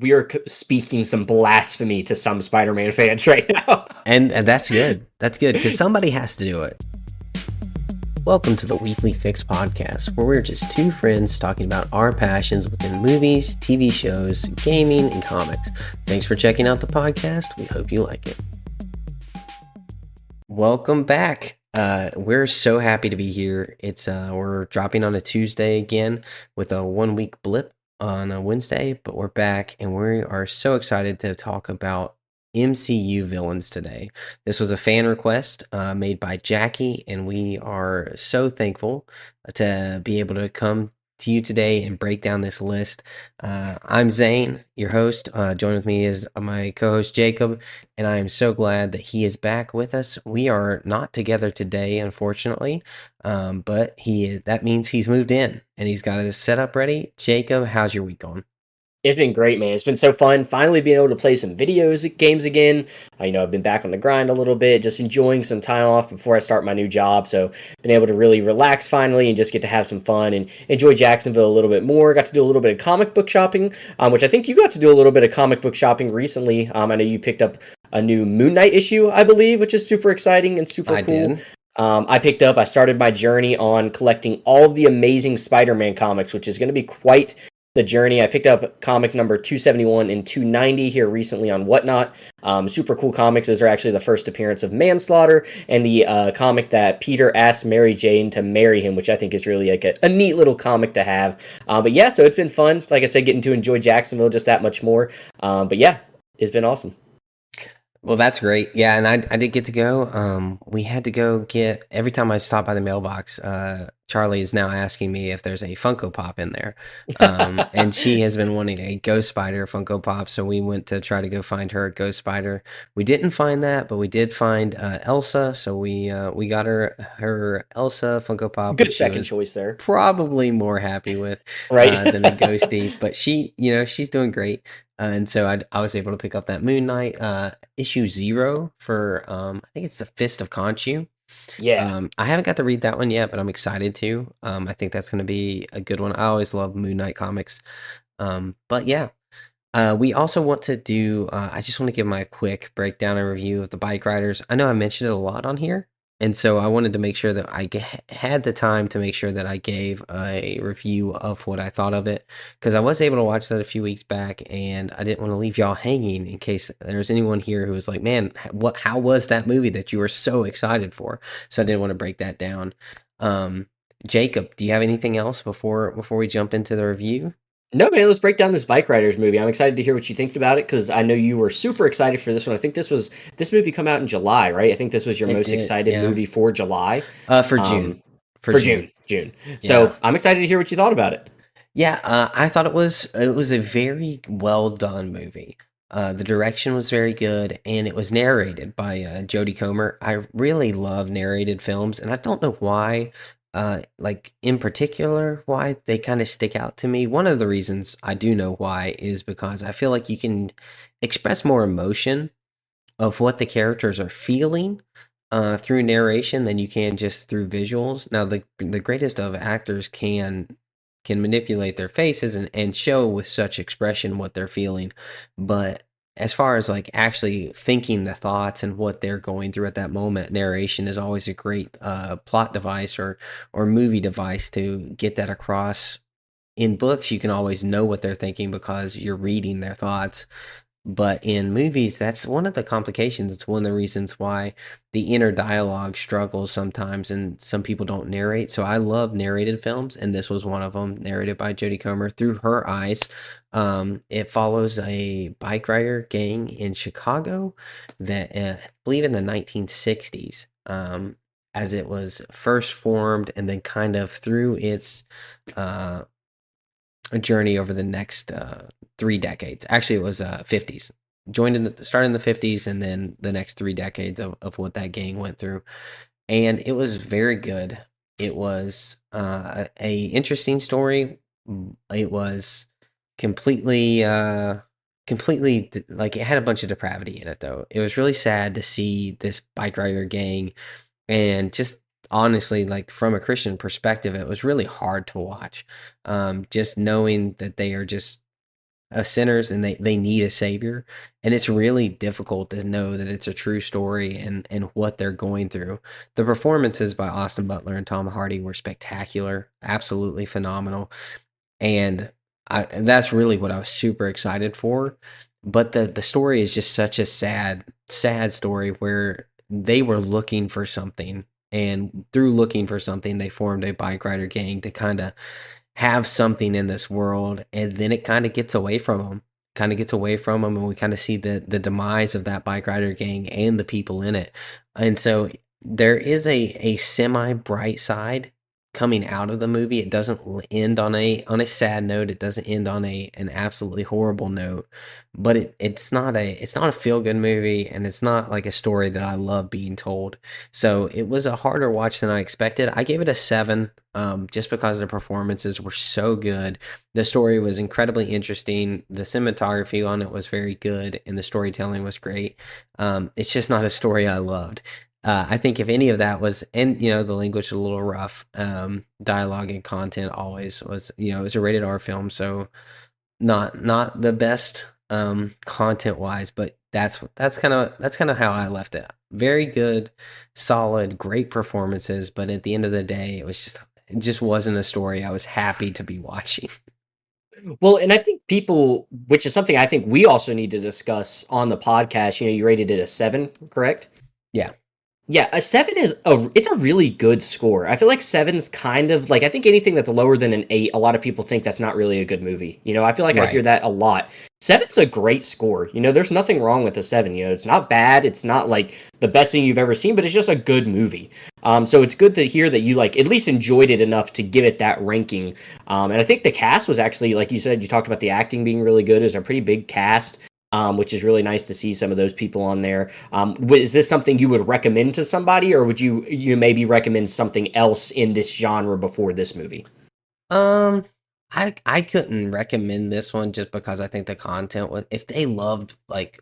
we are speaking some blasphemy to some Spider-Man fans right now. And that's good. That's good because somebody has to do it. Welcome to the Weekly Fix podcast, where we're just two friends talking about our passions within movies, TV shows, gaming, and comics. Thanks for checking out the podcast. We hope you like it. Welcome back. We're so happy to be here. We're dropping on a Tuesday again with a 1 week blip on a Wednesday, but we're back and we are so excited to talk about MCU Villains today. This was a fan request made by Jackie, and we are so thankful to be able to come to you today and break down this list. I'm Zane, your host. Join with me is my co-host Jacob, and I am so glad that he is back with us. We are not together today, unfortunately, but that means he's moved in and he's got his setup ready. Jacob, how's your week going? It's been great, man. It's been so fun. Finally being able to play some games again. I've been back on the grind a little bit, just enjoying some time off before I start my new job. So been able to really relax finally and just get to have some fun and enjoy Jacksonville a little bit more. Got to do a little bit of comic book shopping, which I think you got to do a little bit of comic book shopping recently. I know you picked up a new Moon Knight issue, I believe, which is super exciting and super cool. Did. I started my journey on collecting all of the amazing Spider-Man comics, which is going to be quite the journey. I picked up comic number 271 and 290 here recently on Whatnot. Super cool comics. Those are actually the first appearance of Manslaughter and the comic that Peter asks Mary Jane to marry him, which I think is really like a neat little comic to have. But yeah, so it's been fun. Like I said, getting to enjoy Jacksonville just that much more. But yeah, it's been awesome. Well, that's great. Yeah, and I did get to go. We had to go get, every time I stop by the mailbox, Charlie is now asking me if there's a Funko Pop in there. And she has been wanting a Ghost Spider Funko Pop, so we went to try to go find her a Ghost Spider. We didn't find that, but we did find Elsa, so we got her Elsa Funko Pop. Good second choice there. Probably more happy with right than a Ghosty, but she's doing great. And so I was able to pick up that Moon Knight issue 0 for I think it's the Fist of Khonshu. Yeah. I haven't got to read that one yet, but I'm excited to. I think that's going to be a good one. I always love Moon Knight comics. But yeah, we also want to do. I just want to give my quick breakdown and review of the Bikeriders. I know I mentioned it a lot on here. And so I wanted to make sure that I had the time to make sure that I gave a review of what I thought of it, because I was able to watch that a few weeks back, and I didn't want to leave y'all hanging in case there's anyone here who was like, man, how was that movie that you were so excited for? So I didn't want to break that down. Jacob, do you have anything else before we jump into the review? No, man, let's break down this Bikeriders movie. I'm excited to hear what you think about it because I know you were super excited for this one. I think this movie come out in July, right? I think this was your most excited movie for July. For June. For June. So yeah. I'm excited to hear what you thought about it. Yeah, I thought it was a very well done movie. The direction was very good, and it was narrated by Jodie Comer. I really love narrated films, and I don't know why. Like in particular, why they kind of stick out to me. One of the reasons I do know why is because I feel like you can express more emotion of what the characters are feeling through narration than you can just through visuals. Now, the greatest of actors can manipulate their faces and show with such expression what they're feeling, but as far as like actually thinking the thoughts and what they're going through at that moment, narration is always a great plot device or movie device to get that across. In books, you can always know what they're thinking because you're reading their thoughts. But in movies, that's one of the complications. It's one of the reasons why the inner dialogue struggles sometimes, and some people don't narrate. So I love narrated films, and this was one of them, narrated by Jodie Comer through her eyes. It follows a bike rider gang in Chicago that I believe in the 1960s, as it was first formed, and then kind of through its a journey over the next 3 decades. Actually, it was 50s. Started in the 50s, and then the next 3 decades of what that gang went through. And it was very good. It was a interesting story. It was completely like, it had a bunch of depravity in it, though. It was really sad to see this bike rider gang, and just honestly, like from a Christian perspective, it was really hard to watch. Just knowing that they are just sinners and they need a savior, and it's really difficult to know that it's a true story and what they're going through. The performances by Austin Butler and Tom Hardy were spectacular, absolutely phenomenal, and that's really what I was super excited for. But the story is just such a sad story where they were looking for something, and through looking for something, they formed a bike rider gang to kind of have something in this world, and then it kind of gets away from them. Kind of gets away from them, and we kind of see the demise of that bike rider gang and the people in it. And so there is a semi bright side coming out of the movie. It doesn't end on a sad note. It doesn't end on an absolutely horrible note. But it's not a feel good movie, and it's not like a story that I love being told. So it was a harder watch than I expected. I gave it a 7, just because the performances were so good. The story was incredibly interesting. The cinematography on it was very good, and the storytelling was great. It's just not a story I loved. I think if any of that was, and the language was a little rough. Dialogue and content always was, it was a rated R film, so not the best content wise, but that's kind of how I left it. Very good, solid, great performances, but at the end of the day, it just wasn't a story I was happy to be watching. Well, and I think people, which is something I think we also need to discuss on the podcast. You rated it a 7, correct? Yeah. Yeah, a 7 it's a really good score. I feel like seven's kind of like, I think anything that's lower than an 8, a lot of people think that's not really a good movie. I feel like I hear Right. that a lot. Seven's a great score. There's nothing wrong with a 7. It's not bad. It's not like the best thing you've ever seen, but it's just a good movie. So it's good to hear that you like at least enjoyed it enough to give it that ranking. And I think the cast was actually, like you said, you talked about the acting being really good. It was a pretty big cast. Which is really nice to see some of those people on there. Is this something you would recommend to somebody, or would you maybe recommend something else in this genre before this movie? Um, I couldn't recommend this one just because I think the content was, if they loved like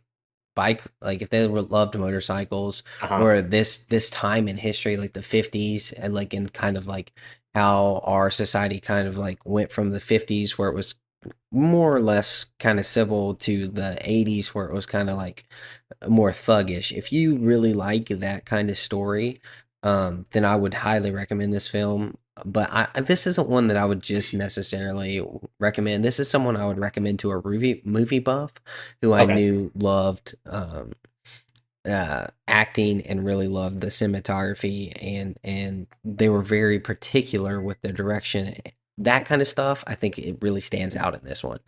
if they loved motorcycles, Uh huh. or this time in history, like the 50s, and like in kind of like how our society kind of like went from the 50s where it was more or less kind of civil to the 80s where it was kind of like more thuggish. If you really like that kind of story, then I would highly recommend this film. But this isn't one that I would just necessarily recommend. This is someone I would recommend to a movie buff who I Okay. knew loved acting and really loved the cinematography, and they were very particular with the direction. That kind of stuff, I think it really stands out in this one.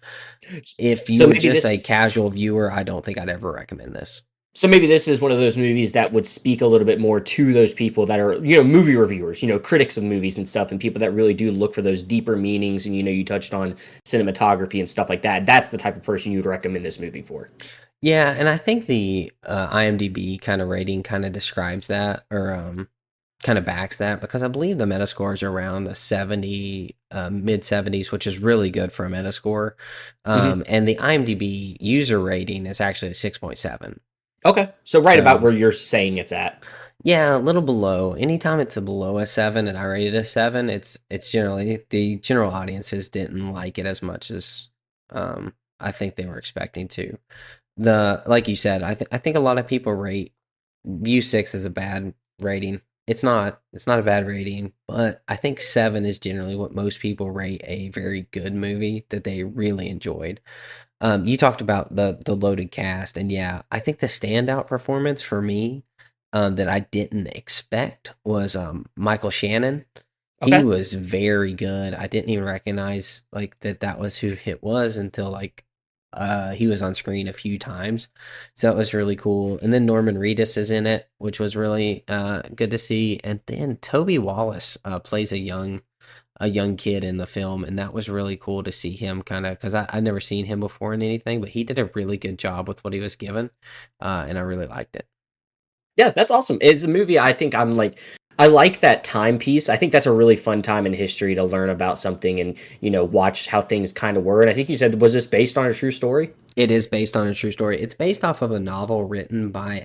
If you So were maybe just this a is casual viewer, I don't think I'd ever recommend this. so maybe this is one of those movies that would speak a little bit more to those people that are, movie reviewers, critics of movies and stuff, and people that really do look for those deeper meanings. And you touched on cinematography and stuff like that. That's the type of person you would recommend this movie for. Yeah, and I think the IMDb kind of rating kind of describes that, or kind of backs that, because I believe the Metascore is around the 70, mid 70s, which is really good for a Metascore. Hmm. And the IMDb user rating is actually a 6.7. Okay, so right about So where you're saying it's at. yeah, a little below. Anytime it's a below a 7 and I rated a 7, it's generally the general audiences didn't like it as much as I think they were expecting to. Like you said, I think a lot of people rate View 6 as a bad rating. It's not a bad rating, but I think 7 is generally what most people rate a very good movie that they really enjoyed. You talked about the loaded cast, and yeah, I think the standout performance for me, that I didn't expect was Michael Shannon. He Okay. was very good. I didn't even recognize like that was who it was until like he was on screen a few times. So that was really cool. And then Norman Reedus is in it, which was really good to see. And then Toby Wallace plays a young kid in the film, and that was really cool to see him kind of, because I'd never seen him before in anything, but he did a really good job with what he was given, and I really liked it. Yeah, that's awesome. It's a movie I think I like that timepiece. I think that's a really fun time in history to learn about something and, watch how things kind of were. And I think you said, was this based on a true story? It is based on a true story. It's based off of a novel written by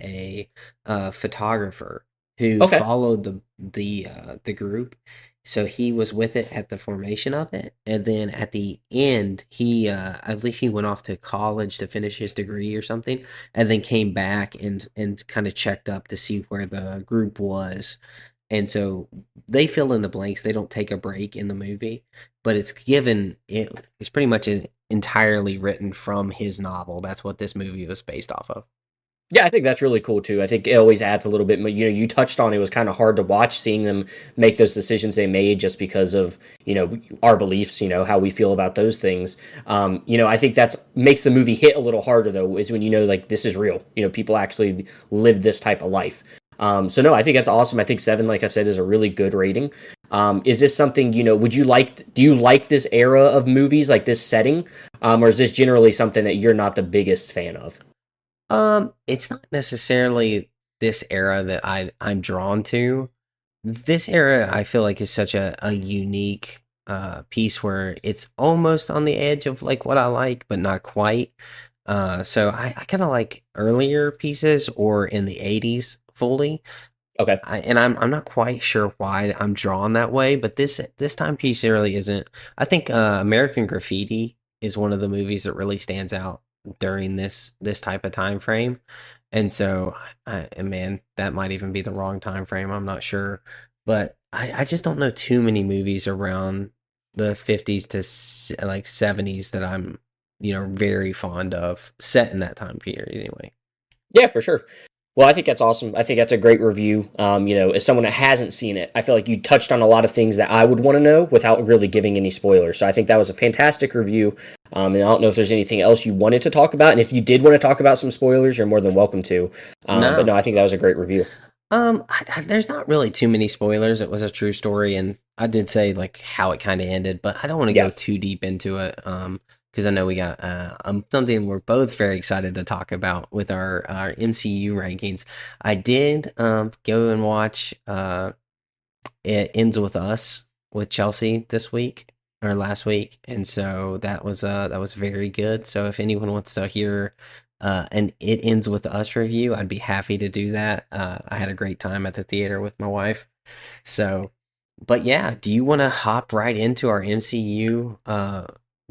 a photographer who Okay. followed the group, So he was with it at the formation of it, and then at the end, I believe he went off to college to finish his degree or something, and then came back and kind of checked up to see where the group was. And so they fill in the blanks. They don't take a break in the movie, but it's pretty much entirely written from his novel. That's what this movie was based off of. Yeah, I think that's really cool too. I think it always adds a little bit more. You touched on it was kind of hard to watch seeing them make those decisions they made just because of, our beliefs, how we feel about those things. I think that's makes the movie hit a little harder though, is when like this is real. People actually live this type of life. So no, I think that's awesome. I think 7, like I said, is a really good rating. Is this something, do you like this era of movies, like this setting? Or is this generally something that you're not the biggest fan of? It's not necessarily this era that I'm drawn to. This era I feel like is such a unique piece where it's almost on the edge of like what I like, but not quite. So I kind of like earlier pieces or in the 80s fully. Okay. I'm not quite sure why I'm drawn that way, but this timepiece really isn't. I think American Graffiti is one of the movies that really stands out during this type of time frame, and so and man, that might even be the wrong time frame. I'm not sure, but I just don't know too many movies around the 50s to like 70s that I'm very fond of set in that time period anyway. Yeah, for sure. Well, I think that's awesome. I think that's a great review. As someone that hasn't seen it, I feel like you touched on a lot of things that I would want to know without really giving any spoilers. So I think that was a fantastic review. And I don't know if there's anything else you wanted to talk about. And if you did want to talk about some spoilers, you're more than welcome to. But No. no, I think that was a great review. There's not really too many spoilers. It was a true story, and I did say like how it kind of ended, but I don't want to go Yeah. too deep into it. Because I know we got something we're both very excited to talk about with our MCU rankings. I did go and watch It Ends With Us with Chelsea this week or last week, and so that was very good. So if anyone wants to hear an It Ends With Us review, I'd be happy to do that. I had a great time at the theater with my wife. So, but yeah, do you want to hop right into our MCU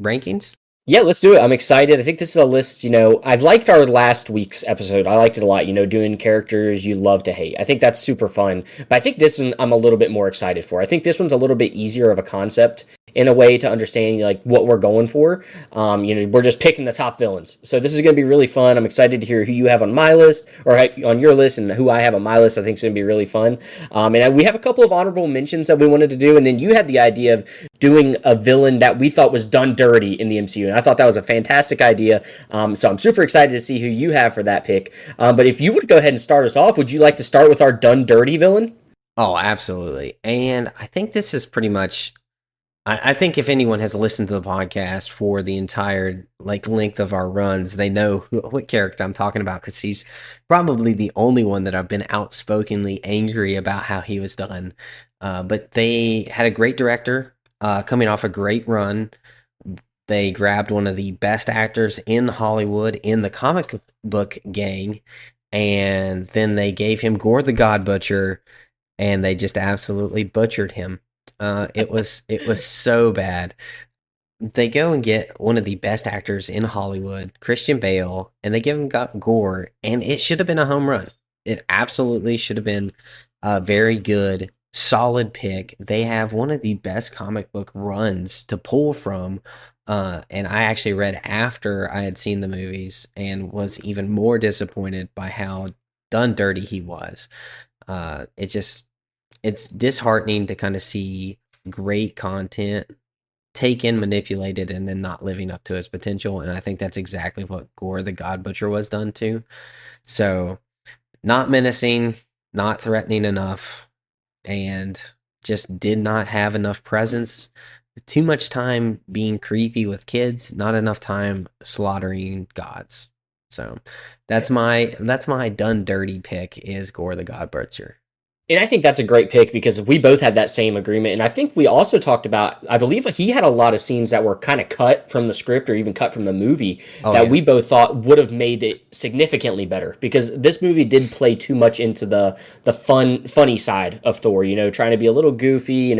rankings? Yeah, let's do it. I'm excited. I think this is a list, I've liked our last week's episode. I liked it a lot, doing characters you love to hate. I think that's super fun. But I think this one I'm a little bit more excited for. I think this one's a little bit easier of a concept in a way to understand like what we're going for. We're just picking the top villains. So this is going to be really fun. I'm excited to hear who you have on my list or on your list and who I have on my list. I think it's going to be really fun. And we have a couple of honorable mentions that we wanted to do. And then you had the idea of doing a villain that we thought was done dirty in the MCU. And I thought that was a fantastic idea. So I'm super excited to see who you have for that pick. But if you would go ahead and start us off, would you like to start with our done dirty villain? Oh, absolutely. And I think this is pretty much I think if anyone has listened to the podcast for the entire like length of our runs, they know what character I'm talking about because he's probably the only one that I've been outspokenly angry about how he was done. But they had a great director coming off a great run. They grabbed one of the best actors in Hollywood in the comic book gang, and then they gave him Gore the God Butcher, and they just absolutely butchered him. It was so bad. They go and get one of the best actors in Hollywood, Christian Bale, and they give him got Gore, and it should have been a home run. It absolutely should have been a very good, solid pick. They have one of the best comic book runs to pull from. And I actually read after I had seen the movies and was even more disappointed by how done dirty he was. It's disheartening to kind of see great content taken, manipulated, and then not living up to its potential. And I think that's exactly what Gore the God Butcher was done to. So, not menacing, not threatening enough, and just did not have enough presence. Too much time being creepy with kids, not enough time slaughtering gods. So that's my done dirty pick is Gore the God Butcher. And I think that's a great pick because we both had that same agreement. And I think we also talked about, I believe he had a lot of scenes that were kind of cut from the script or even cut from the movie Oh that yeah. we both thought would have made it significantly better because this movie did play too much into the funny side of Thor, trying to be a little goofy,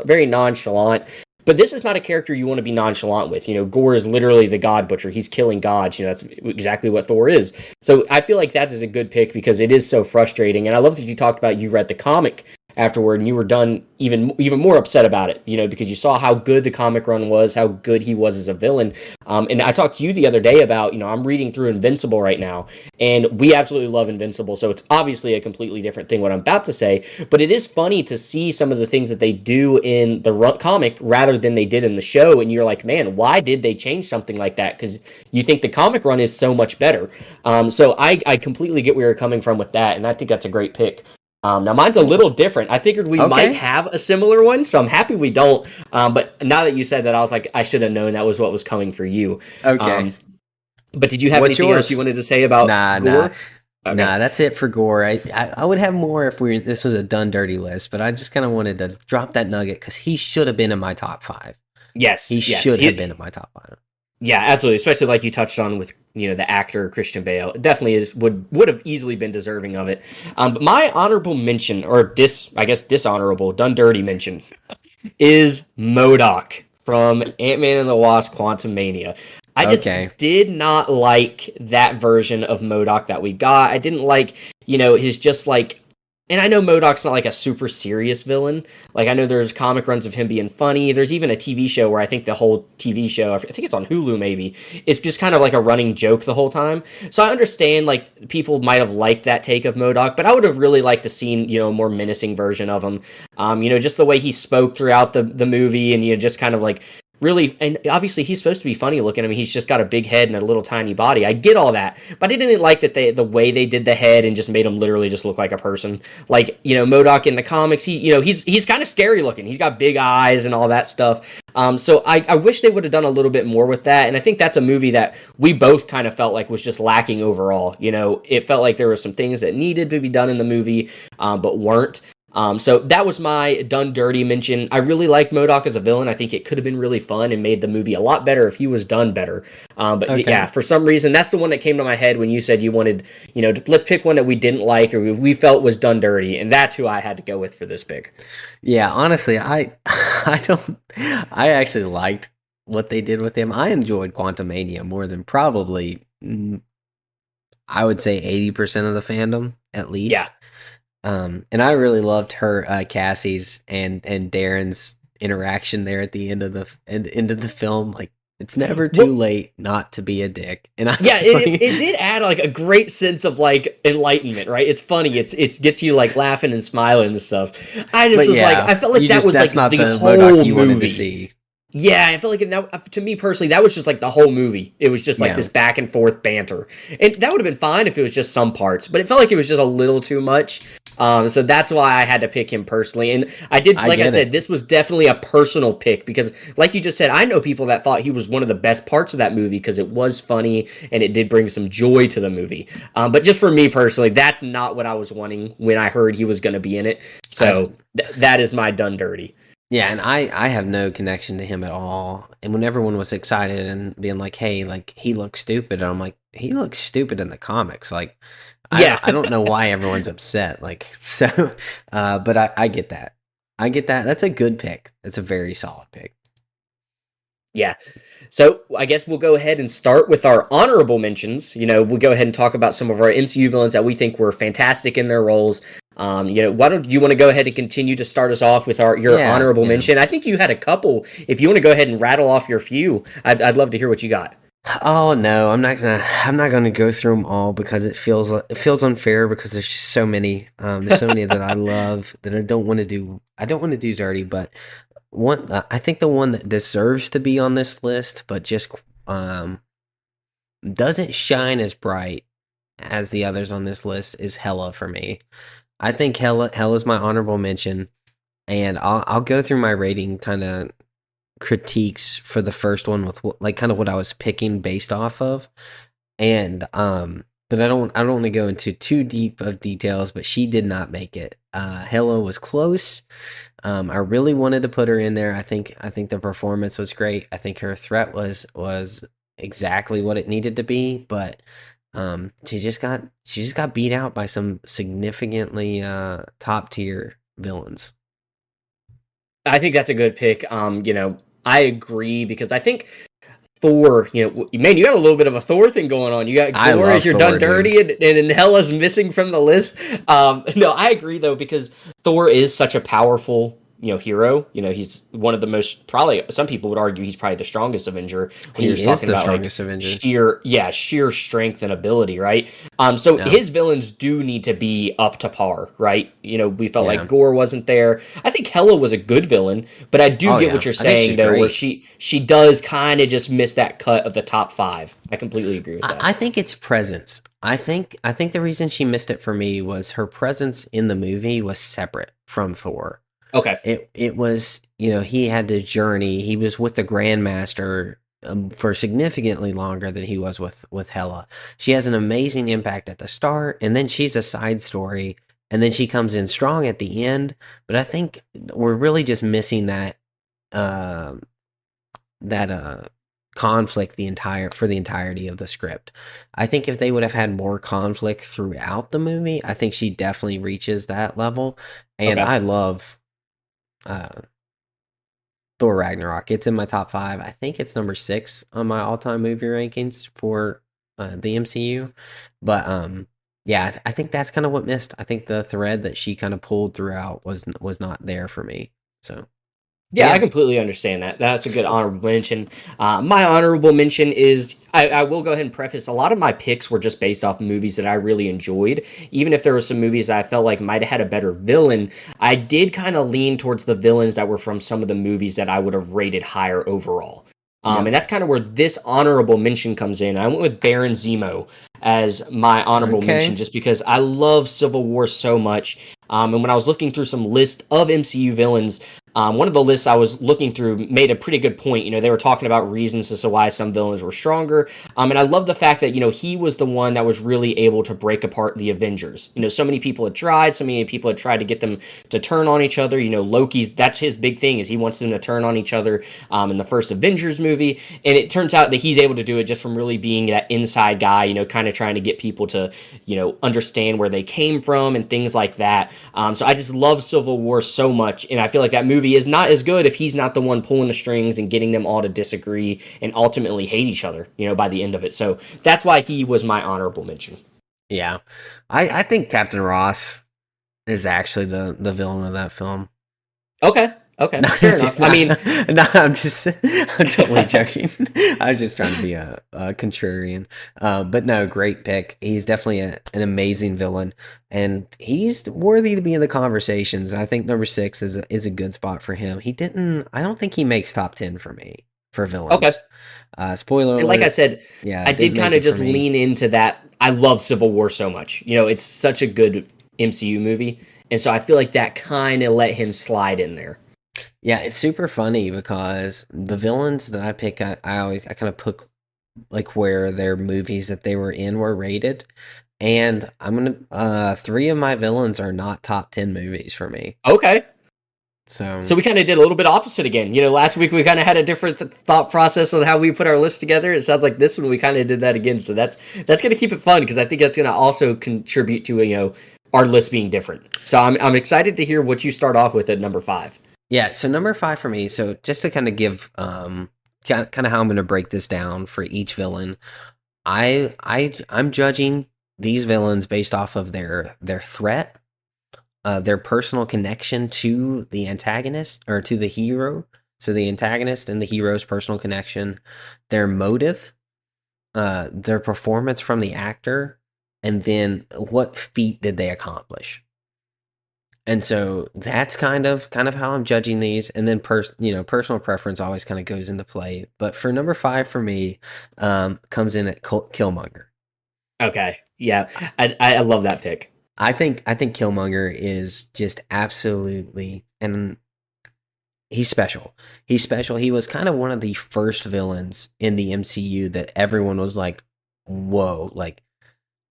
very nonchalant. But this is not a character you want to be nonchalant with. Gore is literally the God Butcher. He's killing gods. That's exactly what Thor is. So I feel like that is a good pick because it is so frustrating. And I love that you talked about you read the comic afterward and you were done even more upset about it, because you saw how good the comic run was, how good he was as a villain. And I talked to you the other day about, I'm reading through Invincible right now, and we absolutely love Invincible. So it's obviously a completely different thing what I'm about to say, but it is funny to see some of the things that they do in the comic rather than they did in the show. And you're like, man, why did they change something like that? Because you think the comic run is so much better. So I completely get where you're coming from with that, and I think that's a great pick. Now mine's a little different. I figured we might Okay. have a similar one, so I'm happy we don't. But now that you said that, I was like, I should have known that was what was coming for you. Okay. Um, but did you have What's anything else you yours? wanted to say about Nah, nah, Gore? Okay. nah. That's it for Gore. I would have more if this was a done dirty list, but I just kind of wanted to drop that nugget because he should have been in my top five. Yes. He Yes. should have been in my top five. Yeah, absolutely. Especially like you touched on with the actor Christian Bale, it definitely would have easily been deserving of it. But my honorable mention, or dishonorable, done dirty mention, is MODOK from Ant-Man and the Wasp: Quantumania. I just Okay. did not like that version of MODOK that we got. I didn't like, his just like, and I know MODOK's not like a super serious villain. Like I know there's comic runs of him being funny. There's even a TV show where I think the whole TV show, I think it's on Hulu maybe, it's just kind of like a running joke the whole time. So I understand like people might have liked that take of MODOK, but I would have really liked to seen, a more menacing version of him. Just the way he spoke throughout the movie and just kind of like really, and obviously he's supposed to be funny looking. I mean, he's just got a big head and a little tiny body. I get all that, but I didn't like that the way they did the head and just made him literally just look like a person. Like MODOK in the comics, he's kind of scary looking. He's got big eyes and all that stuff. So I wish they would have done a little bit more with that. And I think that's a movie that we both kind of felt like was just lacking overall. It felt like there were some things that needed to be done in the movie, but weren't. So that was my done dirty mention. I really like MODOK as a villain. I think it could have been really fun and made the movie a lot better if he was done better. But Okay. yeah, for some reason, that's the one that came to my head when you said you wanted, let's pick one that we didn't like or we felt was done dirty. And that's who I had to go with for this pick. Yeah, honestly, I actually liked what they did with him. I enjoyed Quantumania more than probably, I would say 80% of the fandom, at least. Yeah. And I really loved her, Cassie's and Darren's interaction there at the end of the film. Like, it's never too late not to be a dick. And it did add like a great sense of like enlightenment, right? It's funny. It gets you like laughing and smiling and stuff. I felt like that was that's like not the whole MODOK you movie. wanted to see. Yeah, I felt like that, to me personally, that was just like the whole movie. It was just like this back and forth banter. And that would have been fine if it was just some parts, but it felt like it was just a little too much. So that's why I had to pick him personally. And I said, this was definitely a personal pick because like you just said, I know people that thought he was one of the best parts of that movie because it was funny and it did bring some joy to the movie. But just for me personally, that's not what I was wanting when I heard he was going to be in it. So that is my done dirty. Yeah, and I have no connection to him at all. And when everyone was excited and being like, "Hey, like he looks stupid," and I'm like, "He looks stupid in the comics." Like, I don't know why everyone's upset. Like, so, but I get that. I get that. That's a good pick. That's a very solid pick. Yeah. So I guess we'll go ahead and start with our honorable mentions. We'll go ahead and talk about some of our MCU villains that we think were fantastic in their roles. Why don't you want to go ahead and continue to start us off with your honorable mention? I think you had a couple. If you want to go ahead and rattle off your few, I'd love to hear what you got. Oh no, I'm not gonna go through them all because it feels unfair because there's just so many. There's so many that I love that I don't want to do. I don't want to do dirty, but one I think the one that deserves to be on this list, but just doesn't shine as bright as the others on this list is Hela for me. I think Hela's my honorable mention, and I'll go through my rating kind of critiques for the first one with like kind of what I was picking based off of, and but I don't want to go into too deep of details, but she did not make it. Hela was close. I really wanted to put her in there. I think the performance was great. I think her threat was exactly what it needed to be, but she just got beat out by some significantly top tier villains. I think that's a good pick. I agree because I think Thor, man, you got a little bit of a Thor thing going on. You got I Gore as love your done Thor, dude. dirty, and Hela's missing from the list. No, I agree though because Thor is such a powerful, hero. He's one of the most probably. Some people would argue he's probably the strongest Avenger when you're He just is talking the about like strongest Avenger. sheer strength and ability, right? So Yeah, his villains do need to be up to par, right? We felt like yeah. Gore wasn't there. I think Hela was a good villain, but I do Oh get what yeah, you're I think saying she's though, where great. she does kind of just miss that cut of the top five. I completely agree with that. I think it's presence. I think the reason she missed it for me was her presence in the movie was separate from Thor. Okay. It was, he had to journey. He was with the Grandmaster for significantly longer than he was with Hela. She has an amazing impact at the start, and then she's a side story, and then she comes in strong at the end. But I think we're really just missing uh, that conflict for the entirety of the script. I think if they would have had more conflict throughout the movie, I think she definitely reaches that level. And Okay. I love uh, Thor Ragnarok. It's in my top five. I think it's number 6 on my all-time movie rankings for the MCU. But yeah, I think that's kind of what missed. I think the thread that she kind of pulled throughout was not there for me. So, but Yeah, I yeah, completely understand that. That's a good honorable mention. My honorable mention is I will go ahead and preface a lot of my picks were just based off movies that I really enjoyed. Even if there were some movies that I felt like might have had a better villain, I did kind of lean towards the villains that were from some of the movies that I would have rated higher overall. yep. And that's kind of where this honorable mention comes in. I went with Baron Zemo as my honorable mention Okay. just because I love Civil War so much. And when I was looking through some list of MCU villains, one of the lists I was looking through made a pretty good point. They were talking about reasons as to why some villains were stronger. And I love the fact that, he was the one that was really able to break apart the Avengers. So many people had tried, so many people had tried to get them to turn on each other. Loki's, that's his big thing is he wants them to turn on each other in the first Avengers movie. And it turns out that he's able to do it just from really being that inside guy, kind of trying to get people to, understand where they came from and things like that. So I just love Civil War so much. And I feel like that movie is not as good if he's not the one pulling the strings and getting them all to disagree and ultimately hate each other, by the end of it. So that's why he was my honorable mention. Yeah. I think Captain Ross is actually the villain of that film. Okay. Okay. No, Fair enough. I mean, I'm totally joking. I was just trying to be a contrarian. But no, great pick. He's definitely an amazing villain, and he's worthy to be in the conversations. I think number 6 is a good spot for him. I don't think he makes top 10 for me for okay. villains. Spoiler And like I alert. said, Yeah, I did didn't kind make of it for just me. lean into that. I love Civil War so much. It's such a good MCU movie. And so I feel like that kind of let him slide in there. Yeah, it's super funny because the villains that I pick, I kind of put like where their movies that they were in were rated, and I'm gonna 3 of my villains are not top 10 movies for me. Okay. So So we kind of did a little bit opposite again. Last week we kind of had a different thought process on how we put our list together. It sounds like this one we kind of did that again. So that's going to keep it fun because I think that's going to also contribute to our list being different. So I'm excited to hear what you start off with at number 5. yeah, so number 5 for me. So just to kind of give kind of how I'm gonna break this down for each villain. I'm judging these villains based off of their threat, their personal connection to the antagonist or to the hero. So the antagonist and the hero's personal connection, their motive, their performance from the actor, and then what feat did they accomplish. And so that's kind of how I'm judging these, and then personal preference always kind of goes into play. But for number 5 for me, comes in at Killmonger. Okay. Yeah. I love that pick. I think Killmonger is just absolutely, and he's special. He's special. He was kind of one of the first villains in the MCU that everyone was like, "Whoa!" Like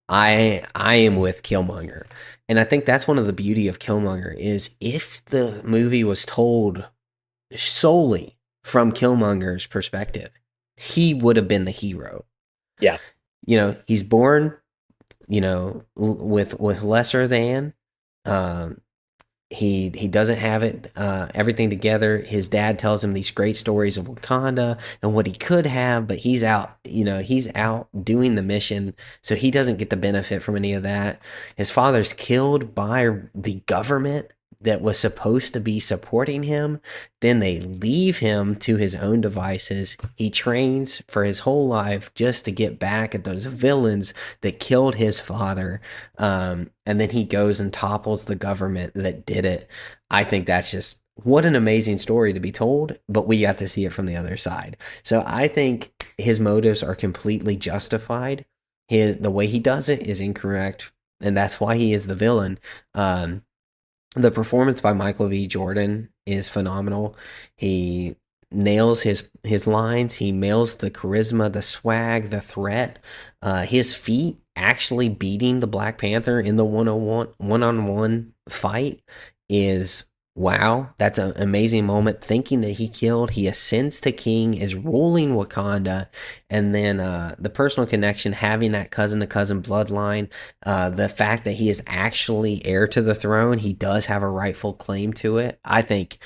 I am with Killmonger. And I think that's one of the beauty of Killmonger is if the movie was told solely from Killmonger's perspective, he would have been the hero. Yeah. He's born, with lesser than. Um, he doesn't have it everything together. His dad tells him these great stories of Wakanda and what he could have, but he's out. He's out doing the mission, so he doesn't get the benefit from any of that. His father's killed by the government that was supposed to be supporting him. Then they leave him to his own devices. He trains for his whole life just to get back at those villains that killed his father. And then he goes and topples the government that did it. I think that's just what an amazing story to be told, but we got to see it from the other side. So I think his motives are completely justified. The way he does it is incorrect, and that's why he is the villain. The performance by Michael B. Jordan is phenomenal. He nails his lines. He nails the charisma, the swag, the threat. His feat actually beating the Black Panther in the one-on-one fight is wow. That's an amazing moment. Thinking that he ascends to king, is ruling Wakanda, and then the personal connection, having that cousin to cousin bloodline, the fact that he is actually heir to the throne, he does have a rightful claim to it. I think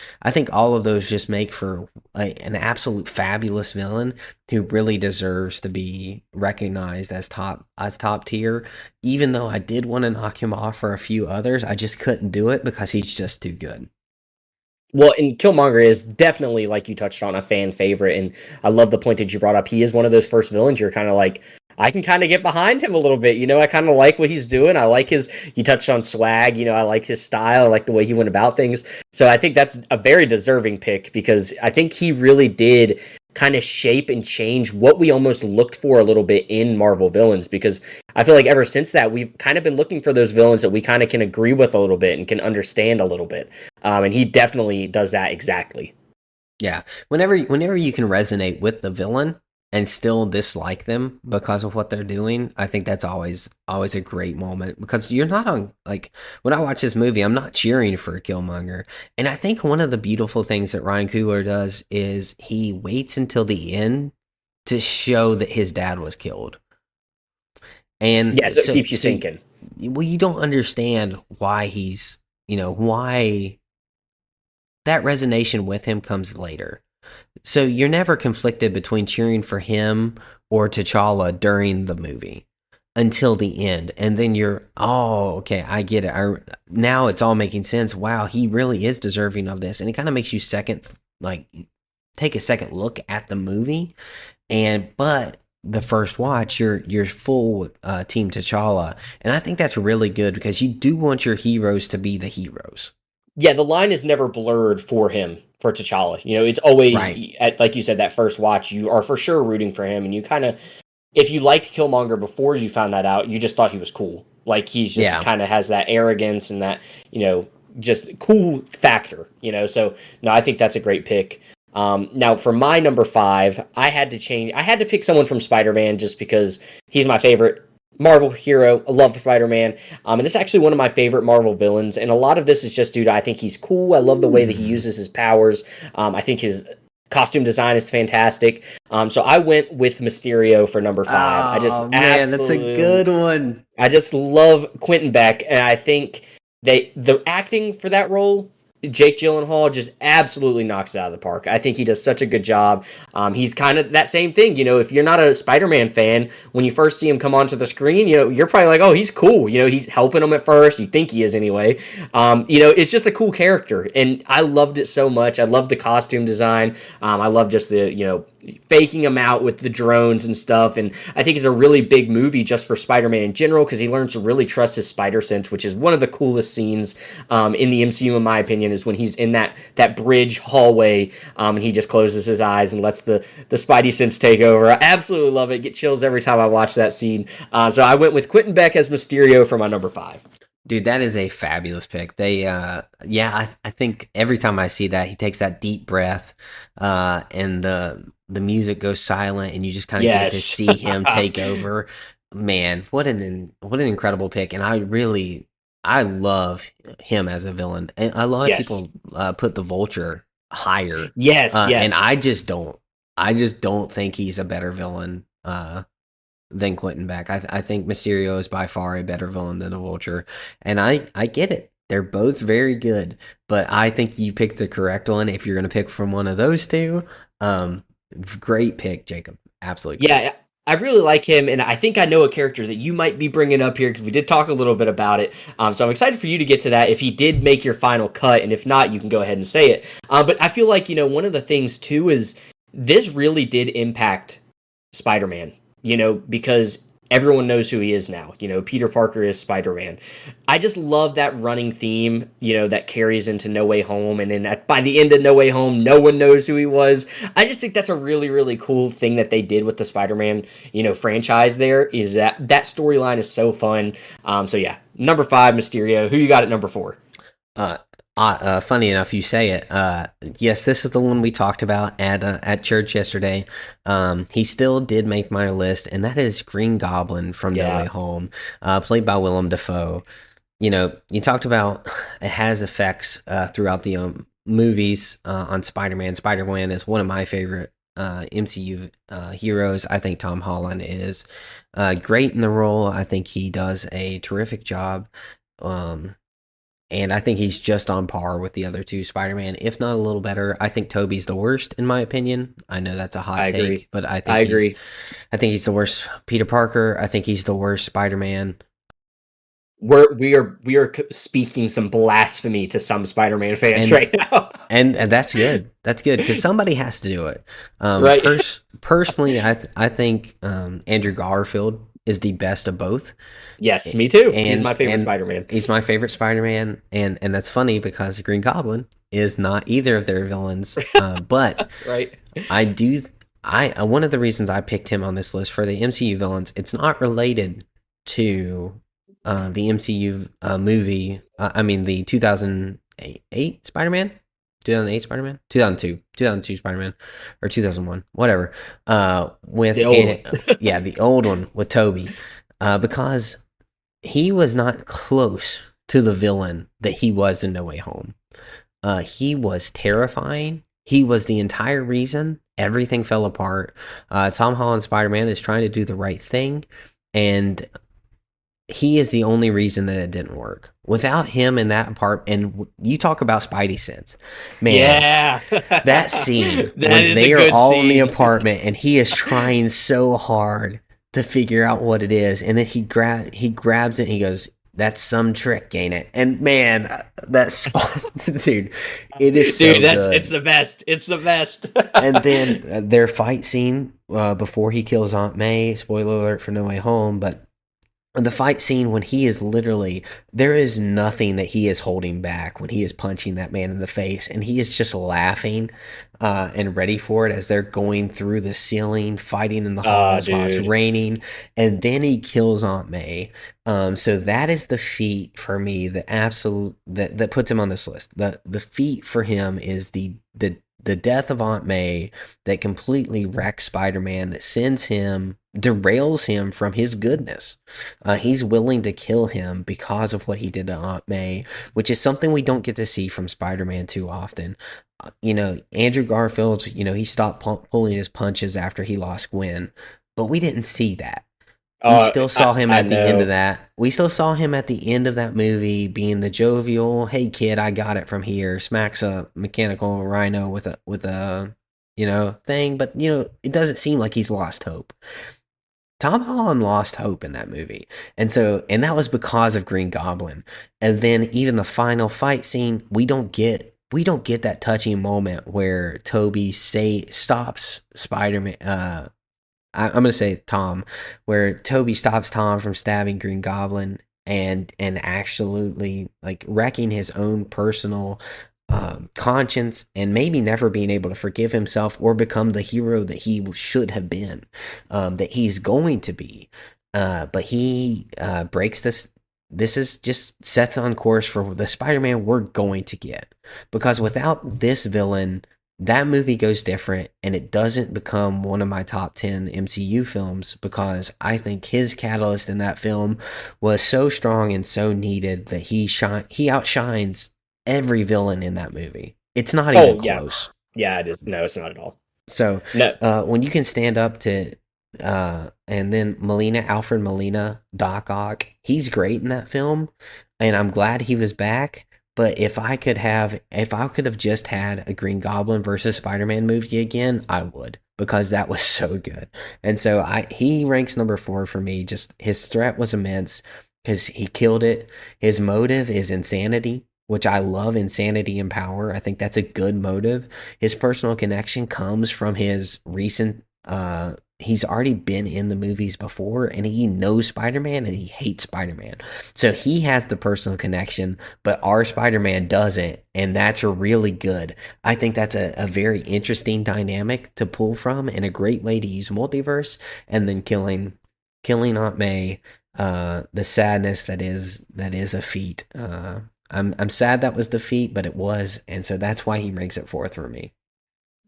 all of those just make for an absolute fabulous villain who really deserves to be recognized as top tier. Even though I did want to knock him off for a few others, I just couldn't do it because he's just too good. Well, and Killmonger is definitely, like you touched on, a fan favorite, and I love the point that you brought up. He is one of those first villains you're kind of like, I can kind of get behind him a little bit. I kind of like what he's doing. I like you touched on swag, I like his style. I like the way he went about things. So I think that's a very deserving pick because I think he really did kind of shape and change what we almost looked for a little bit in Marvel villains, because I feel like ever since that, we've kind of been looking for those villains that we kind of can agree with a little bit and can understand a little bit. And he definitely does that exactly. Yeah. Whenever you can resonate with the villain and still dislike them because of what they're doing, I think that's always a great moment, because you're not on, like, when I watch this movie, I'm not cheering for Killmonger. And I think one of the beautiful things that Ryan Coogler does is he waits until the end to show that his dad was killed. And yeah, so it keeps you thinking. Well, you don't understand why why that resonation with him comes later. So you're never conflicted between cheering for him or T'Challa during the movie until the end. And then you're, oh, okay, I get it. Now it's all making sense. Wow, he really is deserving of this. And it kind of makes you take a second look at the movie. But the first watch, you're full Team T'Challa. And I think that's really good because you do want your heroes to be the heroes. Yeah, the line is never blurred for him, for T'Challa. It's always, right. Like you said, that first watch, you are for sure rooting for him. And you kind of, if you liked Killmonger before you found that out, you just thought he was cool. Like, he's just kind of has that arrogance and that, just cool factor, So, no, I think that's a great pick. Now, for my number 5, I had to pick someone from Spider-Man just because he's my favorite Marvel hero. I love Spider-Man. And this is actually one of my favorite Marvel villains. And a lot of this is just due to I think he's cool. I love the way that he uses his powers. I think his costume design is fantastic. So I went with Mysterio for number 5. Oh, man, that's a good one. I just love Quentin Beck. And I think the acting for that role, Jake Gyllenhaal just absolutely knocks it out of the park. I think he does such a good job. He's kind of that same thing. If you're not a Spider-Man fan, when you first see him come onto the screen, you're probably like, oh, he's cool. He's helping him at first. You think he is anyway. It's just a cool character. And I loved it so much. I love the costume design. I love just the, faking him out with the drones and stuff. And I think it's a really big movie just for Spider-Man in general, because he learns to really trust his spider sense, which is one of the coolest scenes in the MCU, in my opinion, is when he's in that bridge hallway and he just closes his eyes and lets the Spidey sense take over. I absolutely love it. Get chills every time I watch that scene. So I went with Quentin Beck as Mysterio for my number 5. Dude, that is a fabulous pick. I think every time I see that, he takes that deep breath, and the music goes silent, and you just kind of get to see him take over. Man, what an incredible pick, and I love him as a villain. And a lot of Yes. people put the Vulture higher, Yes, and yes. I just don't. I just don't think he's a better villain than Quentin Beck. I think Mysterio is by far a better villain than the Vulture, and I get it. They're both very good, but I think you picked the correct one if you're going to pick from one of those two. Um, Great pick, Jacob. Absolutely great. Yeah, I really like him, and I think I know a character that you might be bringing up here because we did talk a little bit about it. So I'm excited for you to get to that if he did make your final cut, and if not, you can go ahead and say it. But I feel like, one of the things too is this really did impact Spider-Man, because everyone knows who he is now. Peter Parker is Spider-Man. I just love that running theme, that carries into No Way Home. And then by the end of No Way Home, no one knows who he was. I just think that's a really, really cool thing that they did with the Spider-Man, franchise there is that storyline is so fun. So yeah, number 5, Mysterio. Who you got at number 4? Uh, Funny enough, you say it. Yes, this is the one we talked about at church yesterday. He still did make my list, and that is Green Goblin from No Way Yeah. Home, played by Willem Dafoe. You talked about it has effects throughout the movies on Spider-Man. Spider-Man is one of my favorite MCU heroes. I think Tom Holland is great in the role. I think he does a terrific job. Um, and I think he's just on par with the other two Spider-Man, if not a little better. I think Toby's the worst in my opinion. I know that's a I hot agree. take, but I agree. I think he's the worst Peter Parker. I think he's the worst Spider-Man. We are speaking some blasphemy to some Spider-Man fans And right now. and that's good. That's good because somebody has to do it. Right. Personally, I think Andrew Garfield is the best of both. Yes, me too. He's and my favorite and Spider-Man. he's my favorite Spider-Man, and that's funny because Green Goblin is not either of their villains. But Right. I do. I One of the reasons I picked him on this list for the MCU villains, it's not related to the MCU movie. I mean, the 2008 Spider-Man, 2008 Spider-Man, 2002 Spider-Man, or 2001, whatever. The old one. Yeah, the old one with Toby, because he was not close to the villain that he was in No Way Home. He was terrifying. He was the entire reason everything fell apart. Tom Holland Spider Man is trying to do the right thing, and he is the only reason that it didn't work. Without him in that part, and you talk about Spidey sense, man. Yeah. That scene That when is a they are good all in the scene. apartment and he is trying so hard to figure out what it is, and then he grabs it and he goes, "That's some trick, ain't it?" And man, that spot, dude, it is so Dude, it's good. the best. It's the best. And then their fight scene before he kills Aunt May. Spoiler alert for No Way Home, but the fight scene when he is literally, there is nothing that he is holding back when he is punching that man in the face, and he is just laughing and ready for it as they're going through the ceiling, fighting in the halls while it's Dude. raining, and then he kills Aunt May. So that is the feat for me, the absolute that puts him on this list. The feat for him is the death of Aunt May that completely wrecks Spider-Man, that sends him, derails him from his goodness. He's willing to kill him because of what he did to Aunt May, which is something we don't get to see from Spider-Man too often. Andrew Garfield, he stopped pulling his punches after he lost Gwen, but we didn't see that. We still saw him I at the end of know. that. We still saw him at the end of that movie being the jovial, "Hey kid, I got it from here." Smacks a mechanical rhino with a thing, but it doesn't seem like he's lost hope. Tom Holland lost hope in that movie. And that was because of Green Goblin. And then even the final fight scene, we don't get that touching moment where Toby stops Spider-Man. I'm gonna say Tom, where Toby stops Tom from stabbing Green Goblin and absolutely like wrecking his own personal conscience and maybe never being able to forgive himself or become the hero that he should have been, that he's going to be. But he breaks this. This is just sets on course for the Spider-Man we're going to get, because without this villain, that movie goes different, and it doesn't become one of my top 10 MCU films because I think his catalyst in that film was so strong and so needed that he outshines every villain in that movie. It's not even Oh yeah, close. yeah, it is. No, it's not at all. So No, when you can stand up to and then Alfred Molina, Doc Ock, he's great in that film, and I'm glad he was back. But if I could have just had a Green Goblin versus Spider-Man movie again, I would, because that was so good. And so he ranks number 4 for me. Just his threat was immense because he killed it. His motive is insanity, which I love. Insanity and power. I think that's a good motive. His personal connection comes from his recent he's already been in the movies before, and he knows Spider-Man and he hates Spider-Man. So he has the personal connection, but our Spider-Man doesn't, and that's really good. I think that's a very interesting dynamic to pull from and a great way to use multiverse, and then killing Aunt May, the sadness that is a feat. I'm sad that was the feat, but it was, and so that's why he ranks it 4th for me.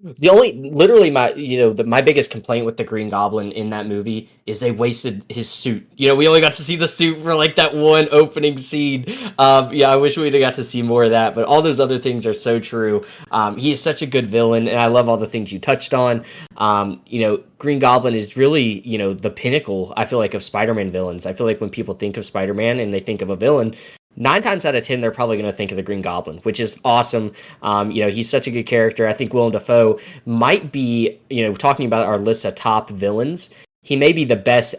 the only, literally, my biggest complaint with the Green Goblin in that movie is they wasted his suit. We only got to see the suit for like that one opening scene. Yeah, I wish we'd have got to see more of that, but all those other things are so true. He is such a good villain, and I love all the things you touched on. Green Goblin is really, the pinnacle, I feel like, of Spider-Man villains. I feel like when people think of Spider-Man and they think of a villain, 9 times out of 10, they're probably going to think of the Green Goblin, which is awesome. He's such a good character. I think Willem Dafoe might be, talking about our list of top villains, he may be the best,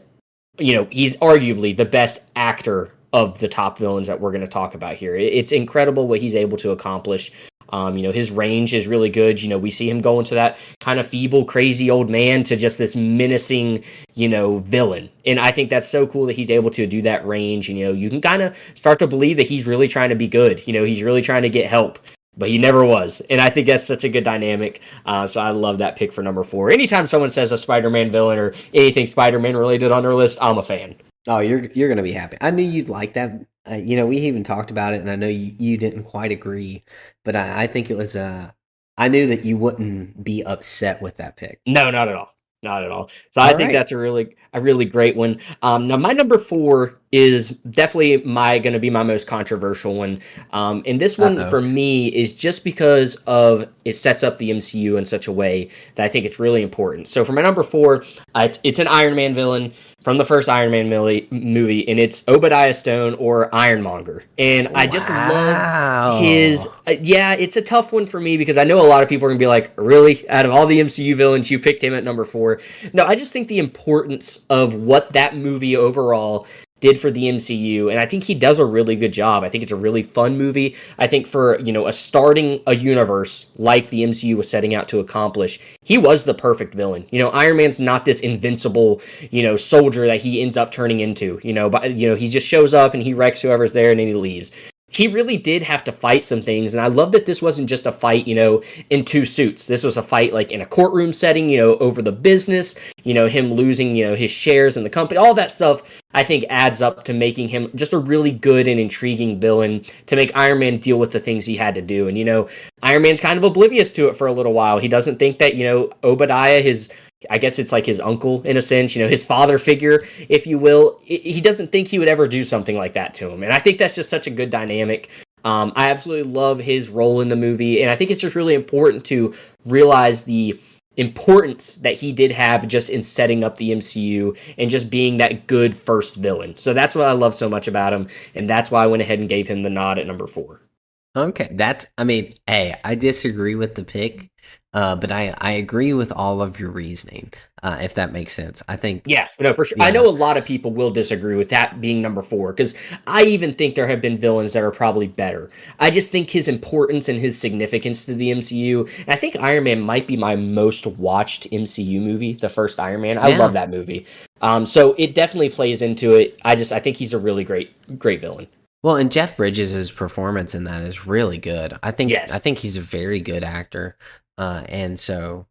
he's arguably the best actor of the top villains that we're going to talk about here. It's incredible what he's able to accomplish. His range is really good. We see him go into that kind of feeble, crazy old man to just this menacing, villain. And I think that's so cool that he's able to do that range. You can kind of start to believe that he's really trying to be good. He's really trying to get help, but he never was. And I think that's such a good dynamic. So I love that pick for number 4. Anytime someone says a Spider-Man villain or anything Spider-Man related on their list, I'm a fan. Oh, you're gonna be happy. I knew you'd like that. We even talked about it, and I know you didn't quite agree, but I think it was. I knew that you wouldn't be upset with that pick. No, not at all. Not at all. So I All think right. that's a really great one. Now my number 4 is definitely going to be my most controversial one. And this Uh one oh. for me is just because of it sets up the MCU in such a way that I think it's really important. So for my number 4, it's an Iron Man villain from the first Iron Man movie, and it's Obadiah Stone, or Ironmonger. And I just love his. Wow. Yeah, it's a tough one for me because I know a lot of people are gonna be like, really, out of all the MCU villains, you picked him at number 4. No, I just think the importance of what that movie overall did for the MCU, and I think he does a really good job. I think it's a really fun movie. I think for, starting a universe like the MCU was setting out to accomplish, he was the perfect villain. Iron Man's not this invincible, soldier that he ends up turning into, but he just shows up and he wrecks whoever's there and then he leaves. He really did have to fight some things, and I love that this wasn't just a fight, in 2 suits. This was a fight like in a courtroom setting, over the business, him losing, his shares in the company. All that stuff I think adds up to making him just a really good and intriguing villain to make Iron Man deal with the things he had to do. And Iron Man's kind of oblivious to it for a little while. He doesn't think that, Obadiah, I guess it's like his uncle in a sense, his father figure, if you will. He doesn't think he would ever do something like that to him. And I think that's just such a good dynamic. I absolutely love his role in the movie. And I think it's just really important to realize the importance that he did have just in setting up the MCU and just being that good first villain. So that's what I love so much about him. And that's why I went ahead and gave him the nod at number 4. Okay, hey, I disagree with the pick, but I agree with all of your reasoning, if that makes sense. I think, Yeah, no, for sure. I yeah, know a lot of people will disagree with that being number 4 because I even think there have been villains that are probably better. I just think his importance and his significance to the MCU. And I think Iron Man might be my most watched MCU movie, the first Iron Man. I love yeah. that movie. So it definitely plays into it. I think he's a really great villain. Well, and Jeff Bridges' performance in that is really good. I Yes. think he's a very good actor, and so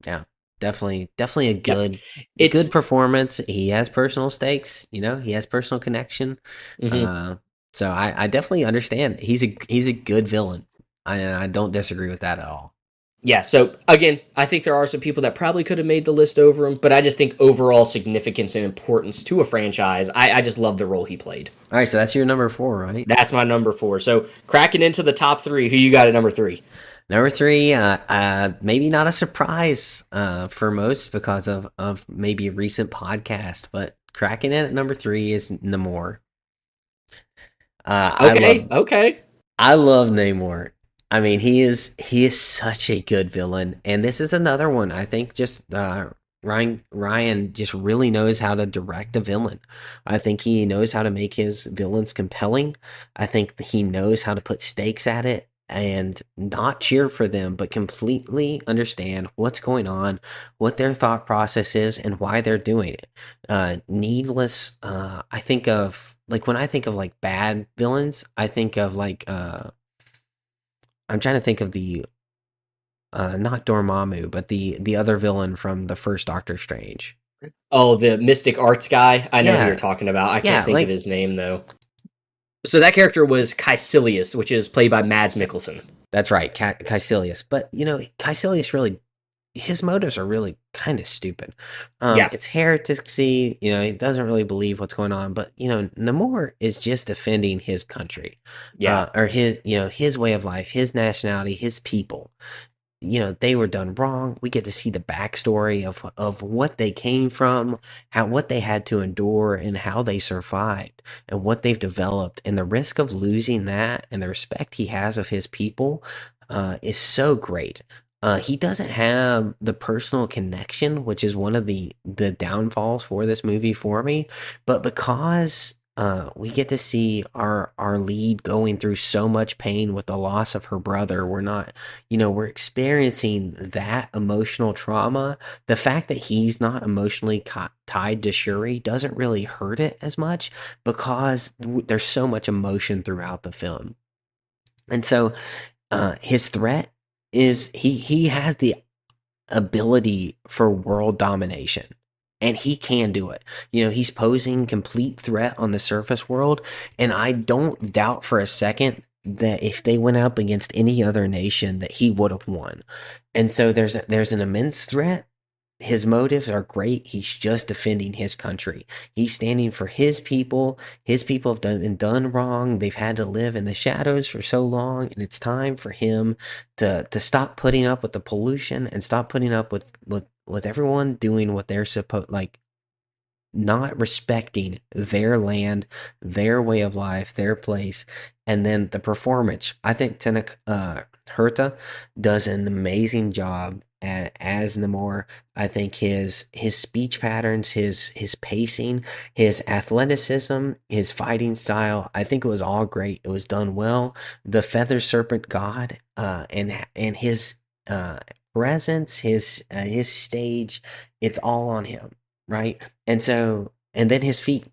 yeah, definitely a Yep. good It's. performance. He has personal stakes, he has personal connection. Mhm. Uh, so I definitely understand. He's a good villain. I don't disagree with that at all. Yeah, so again, I think there are some people that probably could have made the list over him, but I just think overall significance and importance to a franchise, I just love the role he played. All right, so that's your number 4, right? That's my number 4. So cracking into the top 3, who you got at number 3? Number 3, maybe not a surprise for most because of maybe a recent podcast, but cracking in at number 3 is Namor. Okay, okay. I love Namor. I mean, he is such a good villain, and this is another one. I think just Ryan just really knows how to direct a villain. I think he knows how to make his villains compelling. I think he knows how to put stakes at it and not cheer for them, but completely understand what's going on, what their thought process is, and why they're doing it. Needless. I think of like when I think of like bad villains, I think of like I'm trying to think of the not Dormammu, but the other villain from the first Doctor Strange. Oh, the Mystic Arts guy. I know who you're Yeah, talking about. I yeah, can't think of like his name though. So that character was Caecilius, which is played by Mads Mikkelsen. that's right, Caecilius. But you know, Caecilius really, his motives are really kind of stupid. Yeah, It's heresy. You know, he doesn't really believe what's going on. But you know, Namor is just defending his country, yeah. or his, you know, his way of life, his nationality, his people. You know, they were done wrong. We get to see the backstory of what they came from, how what they had to endure, and how they survived, and what they've developed. And the risk of losing that and the respect he has of his people is so great. He doesn't have the personal connection, which is one of the downfalls for this movie for me. But because we get to see our lead going through so much pain with the loss of her brother, we're not, you know, we're experiencing that emotional trauma. The fact that he's not emotionally tied to Shuri doesn't really hurt it as much because there's so much emotion throughout the film. And so his threat is he has the ability for world domination, and he can do it. You know, he's posing complete threat on the surface world, and I don't doubt for a second that if they went up against any other nation that he would have won. And so there's an immense threat. His motives are great. He's just defending his country. He's standing for his people. His people have been done wrong. They've had to live in the shadows for so long, and it's time for him to stop putting up with the pollution and stop putting up with everyone doing what they're supposed, like not respecting their land, their way of life, their place. And then the performance. I think Herta does an amazing job as Namor. I think his speech patterns, his pacing, his athleticism, his fighting style, I think it was all great. It was done well. The Feather Serpent God, and his presence, his stage, it's all on him, right? And so, and then his feat,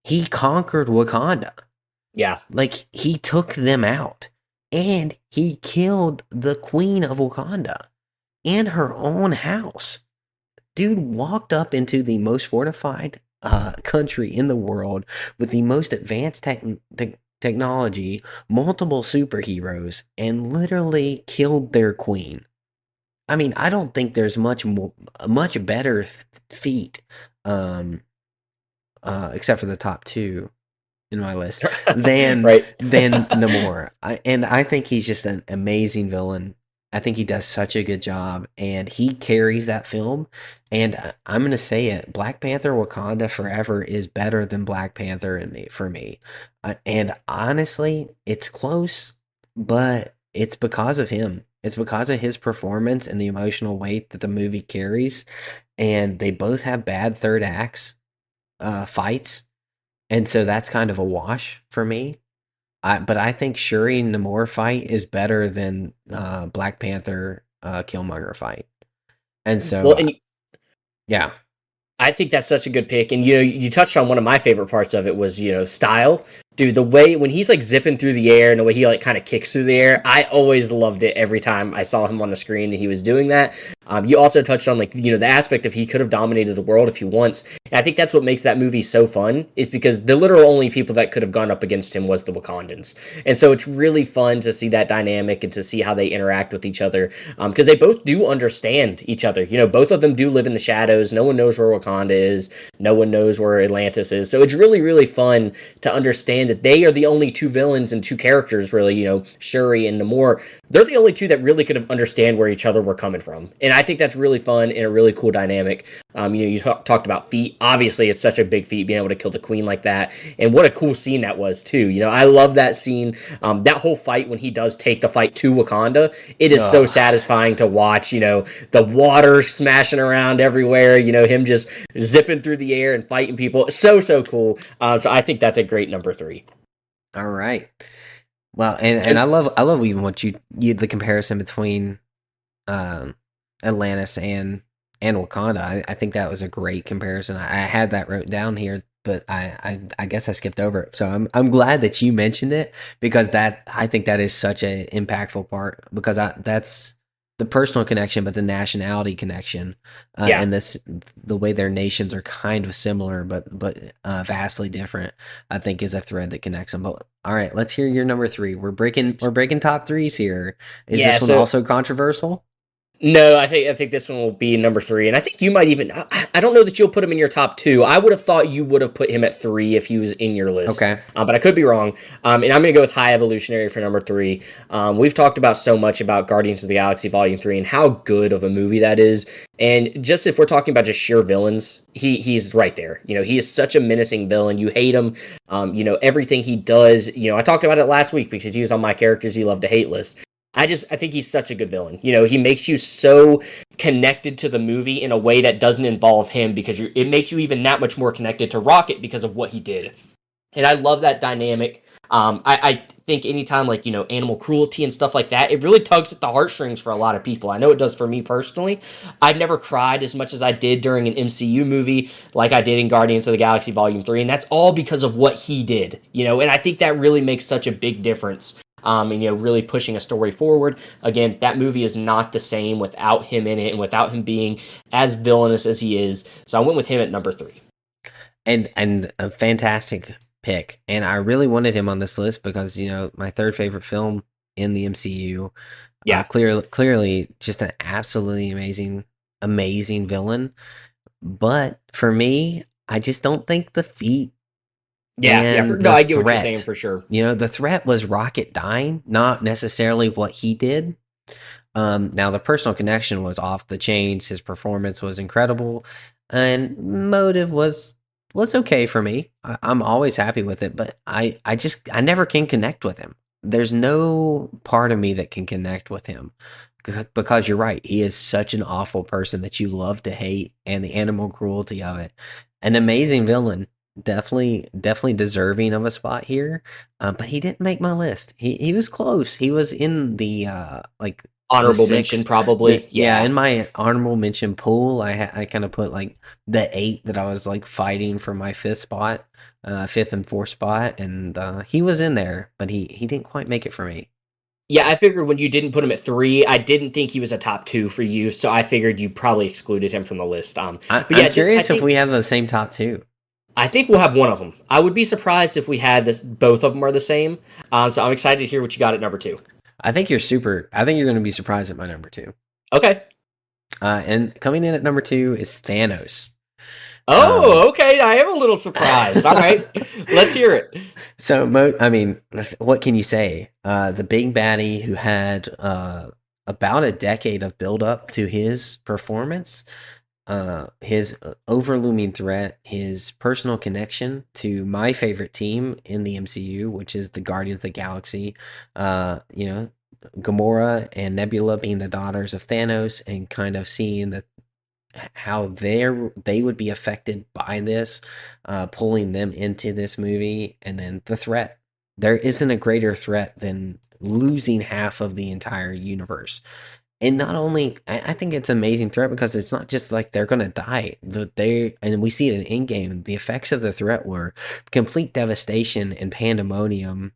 he conquered Wakanda. Yeah. Like he took them out, and he killed the queen of Wakanda in her own house. Dude walked up into the most fortified country in the world with the most advanced technology, multiple superheroes, and literally killed their queen. I mean, I don't think there's much better feat, except for the top two in my list than Right. Namor. I think he's just an amazing villain. I think he does such a good job, and he carries that film. And I'm gonna say it: Black Panther: Wakanda Forever is better than Black Panther for me. And honestly, it's close, but it's because of him. It's because of his performance and the emotional weight that the movie carries. And they both have bad third acts, fights, and so that's kind of a wash for me. But I think Shuri Namor fight is better than Black Panther Killmonger fight. And so, Well, and yeah, I think that's such a good pick. And you touched on one of my favorite parts of it was style. Dude, the way when he's like zipping through the air and the way he like kind of kicks through the air, I always loved it every time I saw him on the screen and he was doing that. You also touched on like the aspect of he could have dominated the world if he wants. And I think that's what makes that movie so fun is because the literal only people that could have gone up against him was the Wakandans, and so it's really fun to see that dynamic and to see how they interact with each other because they both do understand each other. Both of them do live in the shadows. No one knows where Wakanda is. No one knows where Atlantis is. So it's really really fun to understand that they are the only two villains and two characters really. Shuri and Namor, they're the only two that really could have understand where each other were coming from. And I think that's really fun and a really cool dynamic. You talked about feat. Obviously, it's such a big feat being able to kill the queen like that. And what a cool scene that was, too. I love that scene. That whole fight when he does take the fight to Wakanda, it is so Ugh. satisfying to watch, the water smashing around everywhere, him just zipping through the air and fighting people. So cool. So I think that's a great number 3. All right. Well, and So, I love even what you the comparison between um, Atlantis and Wakanda. I think that was a great comparison. I had that wrote down here, but I guess I skipped over it. So I'm glad that you mentioned it because I think that is such an impactful part because that's the personal connection, but the nationality connection, yeah. and the way their nations are kind of similar, but vastly different. I think is a thread that connects them. But all right, let's hear your number 3. We're breaking top threes here. Is Yeah, this one so also controversial? no, I think this one will be number 3, and I think you might even. I don't know that you'll put him in your top 2. I would have thought you would have put him at 3 if he was in your list, Okay. but I could be wrong. And I'm going to go with High Evolutionary for number 3. We've talked about so much about Guardians of the Galaxy Volume 3 and how good of a movie that is, and just if we're talking about just sheer villains, he's right there. He is such a menacing villain. You hate him. Everything he does. I talked about it last week because he was on my characters you love to hate list. I think he's such a good villain. He makes you so connected to the movie in a way that doesn't involve him because it makes you even that much more connected to Rocket because of what he did. And I love that dynamic. I think anytime like animal cruelty and stuff like that, it really tugs at the heartstrings for a lot of people. I know it does for me personally. I've never cried as much as I did during an MCU movie like I did in Guardians of the Galaxy Volume 3, and that's all because of what he did. And I think that really makes such a big difference. And really pushing a story forward. Again, that movie is not the same without him in it and without him being as villainous as he is. So I went with him at number 3. And a fantastic pick. And I really wanted him on this list because my third favorite film in the MCU. Yeah. Clearly, just an absolutely amazing villain. But for me, I just don't think the feat Yeah. and No, the I get what you're saying threat. for sure. The threat was Rocket dying, not necessarily what he did. Now the personal connection was off the chains. His performance was incredible, and motive was okay for me. I'm always happy with it, but I never can connect with him. There's no part of me that can connect with him because you're right. He is such an awful person that you love to hate, and the animal cruelty of it. An amazing villain, definitely deserving of a spot here. But he didn't make my list. He was close. He was in the like the Honorable mention, six. The probably. Yeah, Yeah. in my honorable mention pool, I kind of put like the 8 that I was like fighting for my fifth spot, fifth and fourth spot, and he was in there, but he didn't quite make it for me. Yeah, I figured when you didn't put him at 3, I didn't think he was a top 2 for you, so I figured you probably excluded him from the list. But I'm yeah, just curious if we have the same top 2. I think we'll have one of them. I would be surprised if we had this. Both of them are the same. So I'm excited to hear what you got at number 2. I think you're going to be surprised at my number 2. Okay. And coming in at number 2 is Thanos. Oh, okay. I am a little surprised. All right, let's hear it. So, what can you say? The big baddie who had about a decade of build up to his performance, his overlooming threat, his personal connection to my favorite team in the MCU, which is the Guardians of the Galaxy. Gamora and Nebula being the daughters of Thanos, and kind of seeing that how they would be affected by this, pulling them into this movie, and then the threat. There isn't a greater threat than losing half of the entire universe. And not only, I think it's an amazing threat because it's not just like they're gonna die. And we see it in Endgame. The effects of the threat were complete devastation and pandemonium,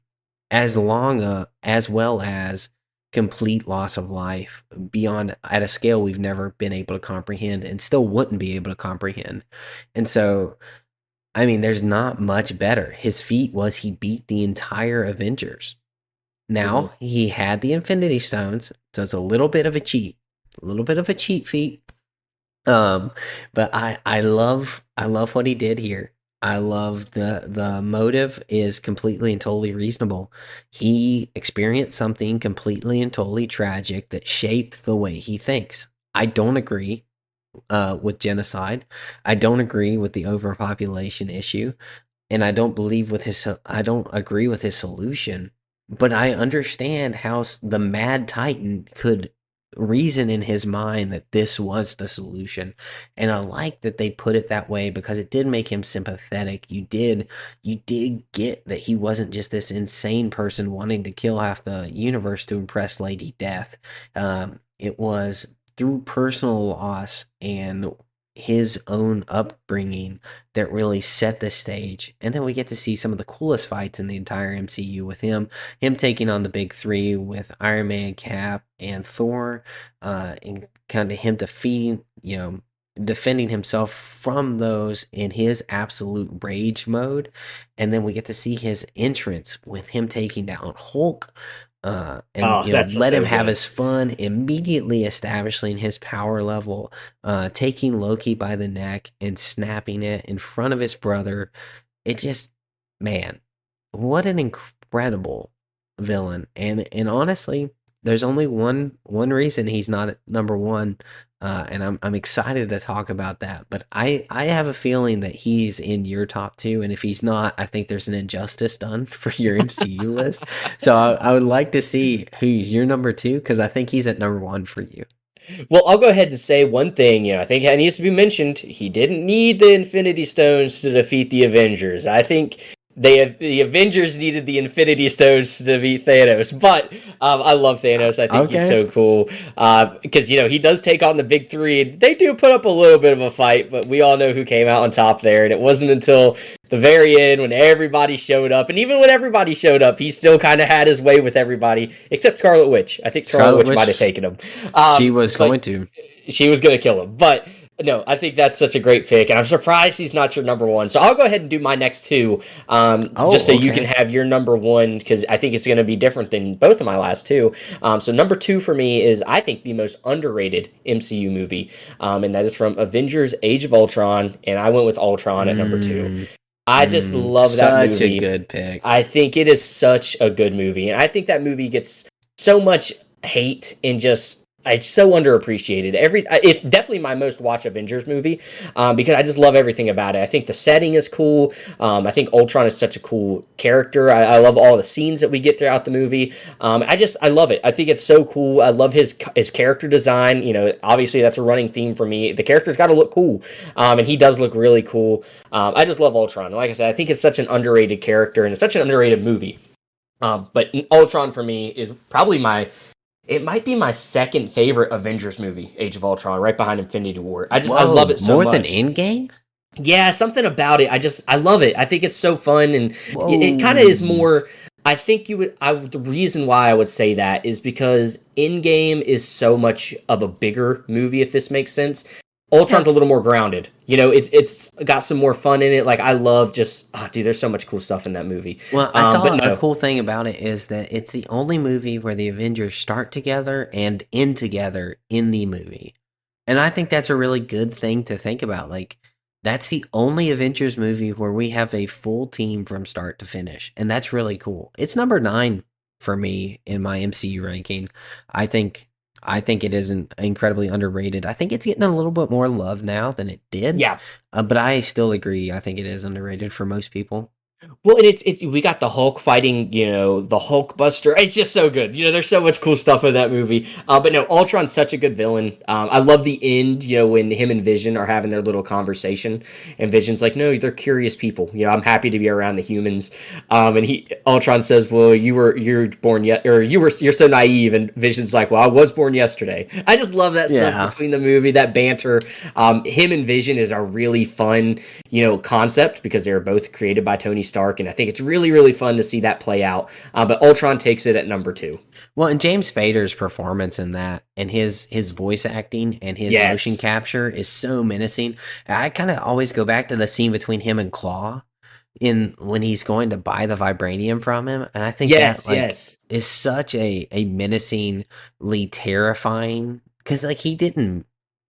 as well as complete loss of life beyond at a scale we've never been able to comprehend and still wouldn't be able to comprehend. And so, I mean, there's not much better. His feat was he beat the entire Avengers. Mhm. Now he had the Infinity Stones, so it's a little bit of a little bit of a cheat feat. Um, but I love what he did here. I love the motive is completely and totally reasonable. He experienced something completely and totally tragic that shaped the way he thinks. I don't agree with genocide. I don't agree with the overpopulation issue, and I don't agree with his solution. But I understand how the Mad Titan could reason in his mind that this was the solution, and I like that they put it that way because it did make him sympathetic. You did get that he wasn't just this insane person wanting to kill half the universe to impress Lady Death. It was through personal loss and his own upbringing that really set the stage. And then we get to see some of the coolest fights in the entire MCU with him taking on the big three with Iron Man, Cap, and Thor, and kind of him defeating, defending himself from those in his absolute rage mode. And then we get to see his entrance with him taking down Hulk. And Oh, that's let him so have good. his fun, immediately establishing his power level, taking Loki by the neck and snapping it in front of his brother. It just, man, what an incredible villain. And honestly, there's only one reason he's not at number one, and I'm excited to talk about that. But I have a feeling that he's in your top two, and if he's not, I think there's an injustice done for your MCU list. So I would like to see who's your number two because I think he's at number one for you. Well, I'll go ahead and say one thing. I think it needs to be mentioned. He didn't need the Infinity Stones to defeat the Avengers. I think the Avengers needed the Infinity Stones to defeat Thanos. But I love Thanos. I think he's Okay. so cool because he does take on the big three, and they do put up a little bit of a fight. But we all know who came out on top there, and it wasn't until the very end when everybody showed up, and even when everybody showed up, he still kind of had his way with everybody except Scarlet Witch. I think Scarlet Scarlet Witch might have Witch, taken him. she was But going to. she was going to kill him. But no, I think that's such a great pick, and I'm surprised he's not your number one. So I'll go ahead and do my next two, just so Oh, you can okay. have your number one, because I think it's going to be different than both of my last two. So number two for me is, I think, the most underrated MCU movie, and that is from Avengers: Age of Ultron, and I went with Ultron at number two. Mm, I just love that such a movie. good pick. I think it is such a good movie, and I think that movie gets so much hate and just it's so underappreciated. It's definitely my most watched Avengers movie because I just love everything about it. I think the setting is cool. I think Ultron is such a cool character. I love all the scenes that we get throughout the movie. I love it. I think it's so cool. I love his character design. Obviously that's a running theme for me. The character's got to look cool, and he does look really cool. I just love Ultron. Like I said, I think it's such an underrated character and it's such an underrated movie. But Ultron for me is probably it might be my second favorite Avengers movie, Age of Ultron, right behind Infinity War. I love Whoa, it so more than much. Endgame? Yeah, something about it. I love it. I think it's so fun, and it kind of is Whoa. more. I think the reason why I would say that is because Endgame is so much of a bigger movie, if this makes sense. Yeah. Ultron's a little more grounded. It's got some more fun in it. Like I love just, dude, there's so much cool stuff in that movie. Well, I But saw a no, cool thing about it is that it's the only movie where the Avengers start together and end together in the movie. And I think that's a really good thing to think about. Like, that's the only Avengers movie where we have a full team from start to finish. And that's really cool. It's number 9 for me in my MCU ranking. I think I think it is incredibly underrated. I think it's getting a little bit more love now than it did. yeah, But I still agree. I think it is underrated for most people. well, and it's we got the Hulk fighting, the Hulk Buster. It's just so good. There's so much cool stuff in that movie. But no, Ultron's such a good villain. I love the end. When him and Vision are having their little conversation, and Vision's like, "No, they're curious people. I'm happy to be around the humans." And Ultron says, "Well, you're born yet, or you're so naive." And Vision's like, "Well, I was born yesterday." I just love that stuff Yeah. between the movie, that banter. Him and Vision is a really fun concept because they were both created by Tony Stark. arc, and I think it's really, really fun to see that play out. But Ultron takes it at number 2. Well, and James Spader's performance in that, and his voice acting and his motion Yes. capture is so menacing. I kind of always go back to the scene between him and Claw in when he's going to buy the vibranium from him, and I think that Yes, like yes. is such a menacingly terrifying because like he didn't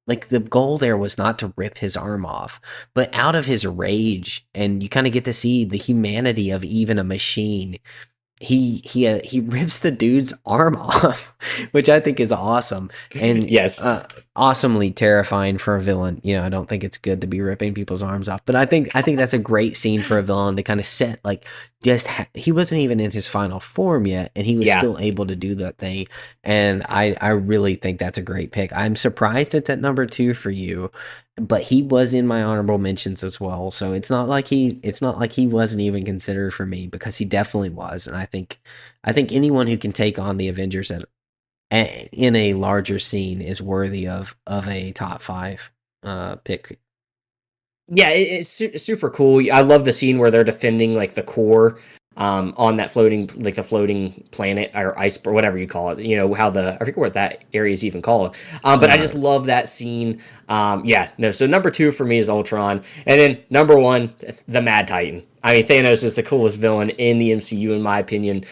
like the goal there was not to rip his arm off, but out of his rage, and you kind of get to see the humanity of even a machine. He rips the dude's arm off, which I think is awesome and Yes. awesomely terrifying for a villain. You know, I don't think it's good to be ripping people's arms off, but I think that's a great scene for a villain to kind of set like he wasn't even in his final form yet, and he was Yeah. still able to do that thing. And I really think that's a great pick. I'm surprised it's at number 2 for you, but he was in my honorable mentions as well. So it's not like he wasn't even considered for me, because he definitely was. And I think anyone who can take on the Avengers in a larger scene is worthy of a top 5 pick. Yeah, it's super cool. I love the scene where they're defending like the core on that the floating planet or ice or whatever you call it. You know how I forget what that area is even called. But I just love that scene. Yeah, no. So number 2 for me is Ultron, and then number 1, the Mad Titan. I mean, Thanos is the coolest villain in the MCU in my opinion.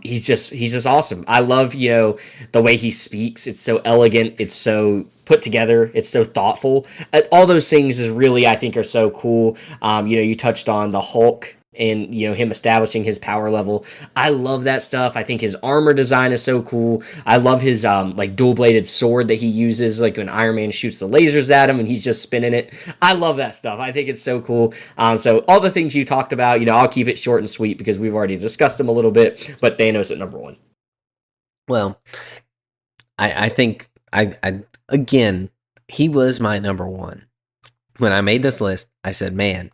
He's just awesome. I love the way he speaks. It's so elegant. It's so put together. It's so thoughtful. All those things is really I think are so cool. You touched on the Hulk and him establishing his power level. I love that stuff. I think his armor design is so cool. I love his like dual-bladed sword that he uses, like when Iron Man shoots the lasers at him and he's just spinning it. I love that stuff. I think it's so cool. So all the things you talked about, I'll keep it short and sweet because we've already discussed them a little bit. But Thanos at number 1. Well, I think I again, he was my number 1. When I made this list, I said, man,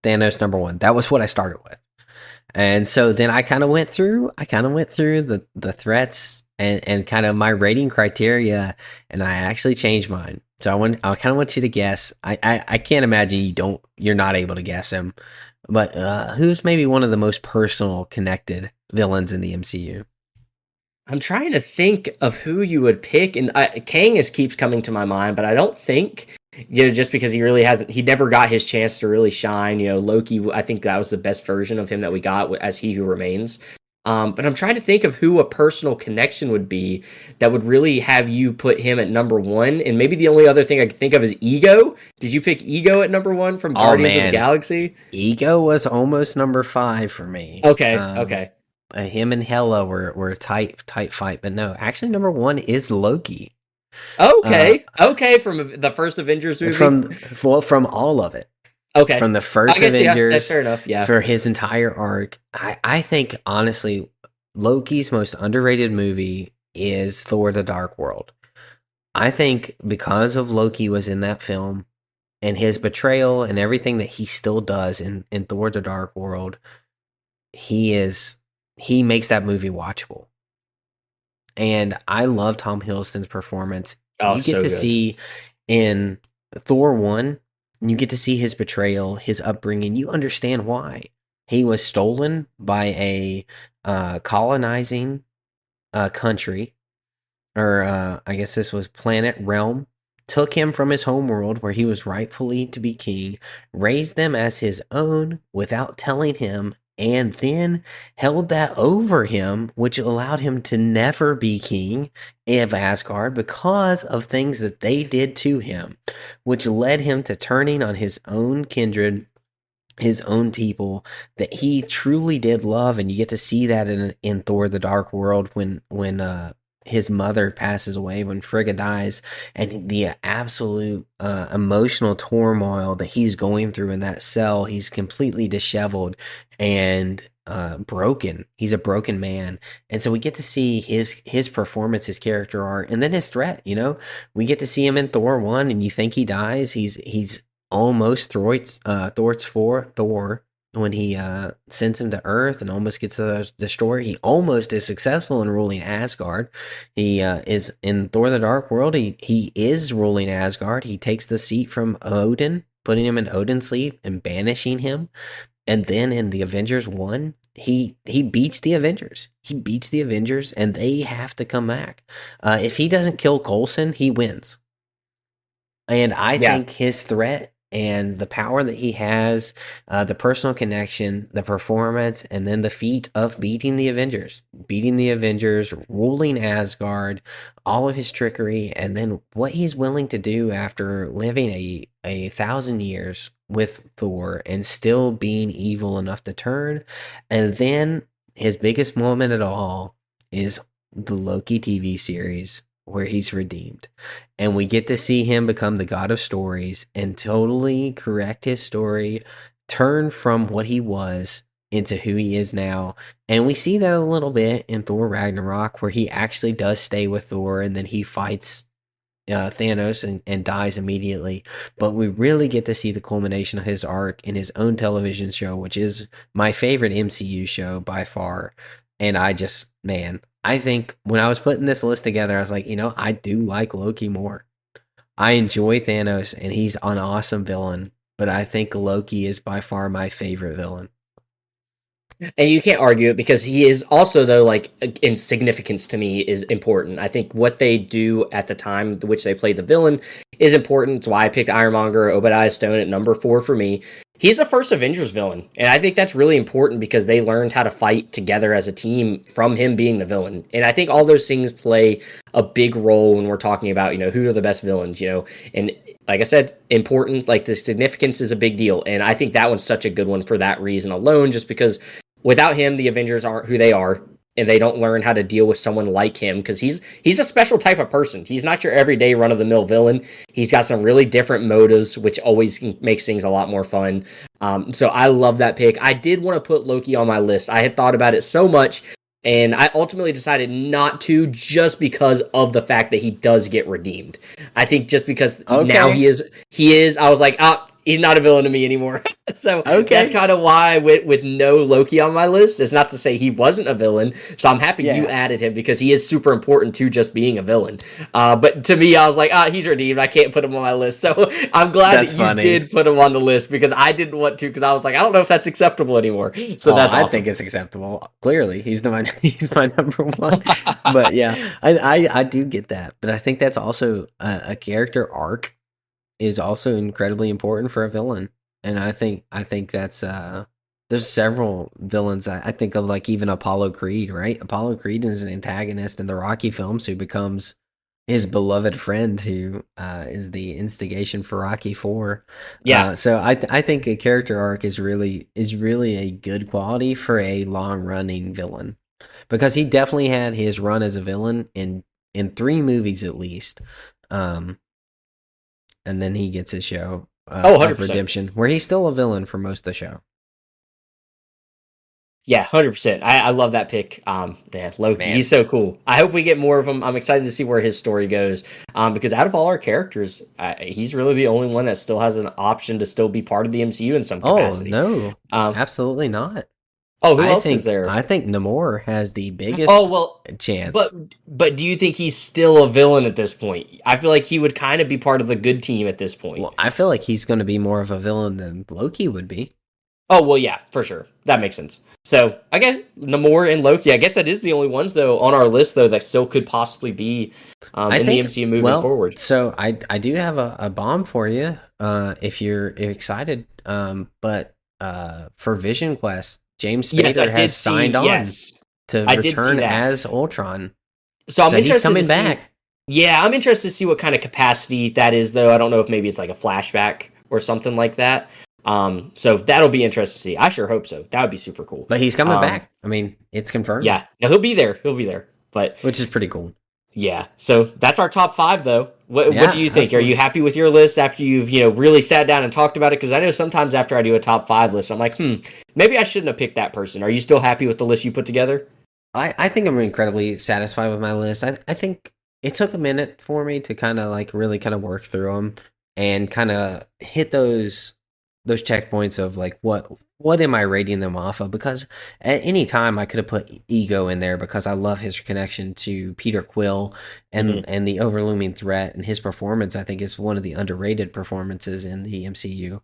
Thanos number 1. That was what I started with. And so then I kind of went through the threats and kind of my rating criteria, and I actually changed mine. So I kind of want you to guess. I can't imagine you're not able to guess him. But who's maybe one of the most personal connected villains in the MCU? I'm trying to think of who you would pick, and Kang keeps coming to my mind, but I don't think, just because he never got his chance to really shine. Loki, I think that was the best version of him that we got as He Who Remains. But I'm trying to think of who a personal connection would be that would really have you put him at number 1. And maybe the only other thing I could think of is Ego. Did you pick Ego at number 1 from Guardians of the Galaxy? Ego was almost number 5 for me. Okay. Him and Hela were a tight fight, but no, actually number 1 is Loki. Okay, from the first Avengers movie. From all of it. Okay, from the first Avengers. Yeah, that's fair enough. Yeah, for his entire arc, I think honestly, Loki's most underrated movie is Thor: The Dark World. I think because of Loki was in that film and his betrayal and everything that he still does in Thor: The Dark World, he makes that movie watchable. And I love Tom Hiddleston's performance. Oh, you get to see in Thor 1, you get to see his betrayal, his upbringing. You understand why. He was stolen by a colonizing country, or I guess this was planet realm, took him from his home world where he was rightfully to be king, raised them as his own without telling him, and then held that over him, which allowed him to never be king of Asgard because of things that they did to him, which led him to turning on his own kindred, his own people that he truly did love. And you get to see that in Thor: The Dark World when his mother passes away, when Frigga dies, and the absolute emotional turmoil that he's going through in that cell. He's completely disheveled and broken. He's a broken man. And so we get to see his performance, his character arc, and then his threat. We get to see him in Thor 1, and you think he dies. He's almost thwarts Thor when he sends him to Earth and almost gets destroyed. He almost is successful in ruling Asgard. He is in Thor: The Dark World. He is ruling Asgard. He takes the seat from Odin, putting him in Odin's seat and banishing him. And then in the Avengers 1, he beats the Avengers. He beats the Avengers, and they have to come back. If he doesn't kill Coulson, he wins. And I Yeah. think his threat and the power that he has, the personal connection, the performance, and then the feat of beating the Avengers, ruling Asgard, all of his trickery, and then what he's willing to do after living a thousand years with Thor and still being evil enough to turn. And then his biggest moment at all is the Loki TV series where he's redeemed. And we get to see him become the god of stories and totally correct his story, turn from what he was into who he is now. And we see that a little bit in Thor Ragnarok, where he actually does stay with Thor and then he fights Thanos and dies immediately. But we really get to see the culmination of his arc in his own television show, which is my favorite MCU show by far. And I think when I was putting this list together, I was like, I do like Loki more. I enjoy Thanos, and he's an awesome villain, but I think Loki is by far my favorite villain. And you can't argue it because he is also, though, like, in significance to me is important. I think what they do at the time which they play the villain is important. It's why I picked Ironmonger, Obadiah Stone at number 4 for me. He's the first Avengers villain, and I think that's really important because they learned how to fight together as a team from him being the villain. And I think all those things play a big role when we're talking about, who are the best villains, and like I said, important, like the significance is a big deal. And I think that one's such a good one for that reason alone, just because without him, the Avengers aren't who they are, and they don't learn how to deal with someone like him because he's a special type of person. He's not your everyday run-of-the-mill villain. He's got some really different motives, which always makes things a lot more fun. So I love that pick. I did want to put Loki on my list. I had thought about it so much, and I ultimately decided not to just because of the fact that he does get redeemed. I think just because now he is, I was like, he's not a villain to me anymore. So that's kind of why I went with no Loki on my list. It's not to say he wasn't a villain. So I'm happy you added him because he is super important to just being a villain. But to me, I was like, he's redeemed. I can't put him on my list. So I'm glad that you did put him on the list because I didn't want to because I was like, I don't know if that's acceptable anymore. So that's awesome. I think it's acceptable. Clearly, he's my number one. But yeah, I do get that. But I think that's also a character arc is also incredibly important for a villain. And I think that's there's several villains. I think of like even Apollo Creed, right? Apollo Creed is an antagonist in the Rocky films who becomes his beloved friend who is the instigation for Rocky 4. Yeah. So I think a character arc is really a good quality for a long running villain, because he definitely had his run as a villain in 3 movies at least. And then he gets his show of redemption, where he's still a villain for most of the show. Yeah, 100%. I love that pick. Loki, he's so cool. I hope we get more of him. I'm excited to see where his story goes. Because out of all our characters, he's really the only one that still has an option to still be part of the MCU in some capacity. Oh, no. Absolutely not. Oh, who else is there? I think Namor has the biggest chance. But do you think he's still a villain at this point? I feel like he would kind of be part of the good team at this point. Well, I feel like he's going to be more of a villain than Loki would be. Oh, well, yeah, for sure. That makes sense. So, again, Namor and Loki, I guess that is the only ones, though, on our list, though, that still could possibly be in the MCU moving forward. So, I do have a bomb for you if you're excited. But for Vision Quest, James Spader has signed on to return as Ultron. So he's coming back. Yeah, I'm interested to see what kind of capacity that is, though. I don't know if maybe it's like a flashback or something like that. So that'll be interesting to see. I sure hope so. That would be super cool. But he's coming back. I mean, it's confirmed. Yeah, no, he'll be there. But which is pretty cool. Yeah. So that's our top 5, though. What do you think? Absolutely. Are you happy with your list after you've really sat down and talked about it? Because I know sometimes after I do a top 5 list, I'm like, maybe I shouldn't have picked that person. Are you still happy with the list you put together? I think I'm incredibly satisfied with my list. I think it took a minute for me to kind of like really kind of work through them and kind of hit those checkpoints of like what am I rating them off of? Because at any time I could have put Ego in there because I love his connection to Peter Quill and the overlooming threat, and his performance I think is one of the underrated performances in the MCU.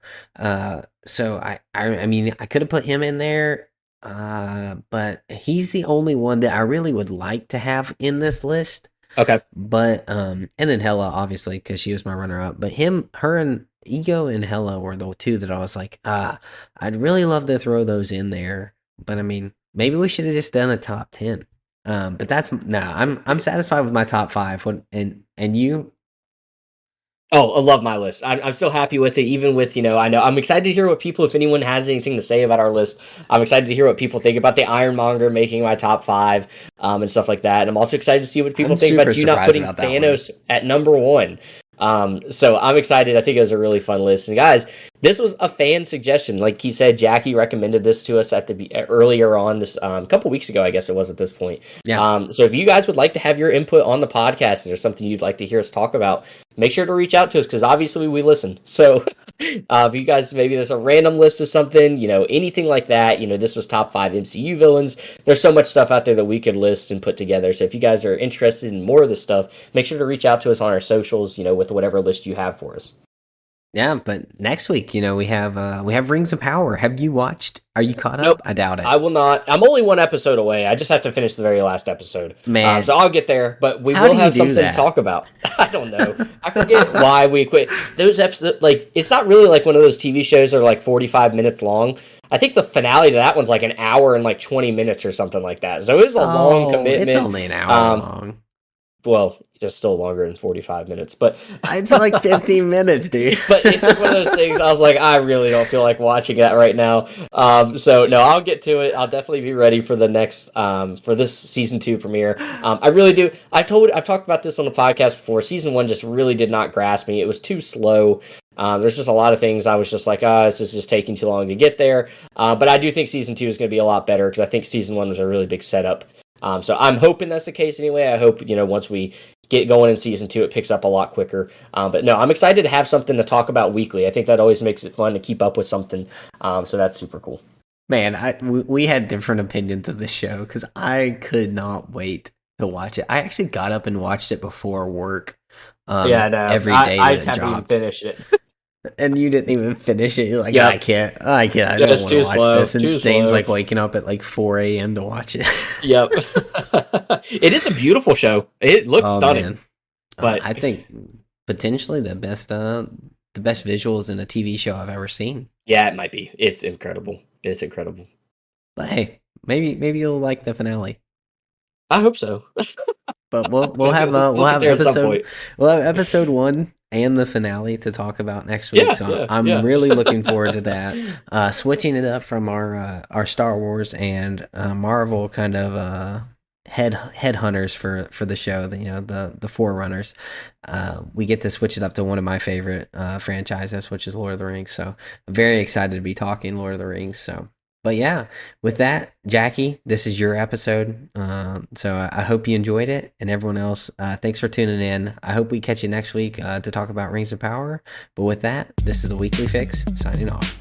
So I mean I could have put him in there, but he's the only one that I really would like to have in this list. Okay. But and then Hella obviously because she was my runner up. But her and Ego and Hella were the two that I was like, I'd really love to throw those in there. But I mean, maybe we should have just done a top 10. But that's no, I'm satisfied with my top 5. And you? Oh, I love my list. I'm still happy with it, even with, I know I'm excited to hear what people, if anyone has anything to say about our list. I'm excited to hear what people think about the Ironmonger making my top 5 and stuff like that. And I'm also excited to see what people think about you not putting Thanos at number 1. So I'm excited. I think it was a really fun list. And guys, this was a fan suggestion. Like he said, Jackie recommended this to us earlier on this a couple weeks ago, I guess it was at this point. Yeah. So if you guys would like to have your input on the podcast, and there's something you'd like to hear us talk about, make sure to reach out to us because obviously we listen. So if you guys, maybe there's a random list of something, anything like that, this was top 5 MCU villains. There's so much stuff out there that we could list and put together. So if you guys are interested in more of this stuff, make sure to reach out to us on our socials, with whatever list you have for us. Yeah, but next week, we have Rings of Power. Have you watched? Are you caught up? Nope. I doubt it. I will not. I'm only one episode away. I just have to finish the very last episode. Man, so I'll get there, but we will have something to talk about. I don't know. I forget why we quit. Those episodes, it's not really like one of those TV shows that are like 45 minutes long. I think the finale to that one's like an hour and like 20 minutes or something like that. So it was a long commitment. It's only an hour long. Well, just still longer than 45 minutes, but it's like 15 minutes, dude. But it's like one of those things. I was like, I really don't feel like watching that right now. So no, I'll get to it. I'll definitely be ready for the next for this season 2 premiere. I really do. I've talked about this on the podcast before. Season 1 just really did not grasp me. It was too slow. There's just a lot of things I was just like, this is just taking too long to get there. But I do think season 2 is going to be a lot better because I think season 1 was a really big setup. So I'm hoping that's the case anyway. I hope, once we get going in season 2, it picks up a lot quicker. But no, I'm excited to have something to talk about weekly. I think that always makes it fun to keep up with something. So that's super cool. Man, we had different opinions of this show because I could not wait to watch it. I actually got up and watched it before work. Yeah, no, every day I that it haven't even finished it. And you didn't even finish it. You're like, I can't. I don't want to watch this. And Zane's like waking up at like 4 a.m. to watch it. Yep. It is a beautiful show. It looks stunning. Man. But I think potentially the best visuals in a TV show I've ever seen. Yeah, it might be. It's incredible. It's incredible. But hey, maybe you'll like the finale. I hope so. But we'll have episode 1 and the finale to talk about next week. I'm really looking forward to that. Switching it up from our Star Wars and Marvel kind of headhunters for the show, the forerunners. We get to switch it up to one of my favorite franchises, which is Lord of the Rings. So I'm very excited to be talking Lord of the Rings. So. But yeah, with that, Jackie, this is your episode. So I hope you enjoyed it. And everyone else, thanks for tuning in. I hope we catch you next week to talk about Rings of Power. But with that, this is the Weekly Fix, signing off.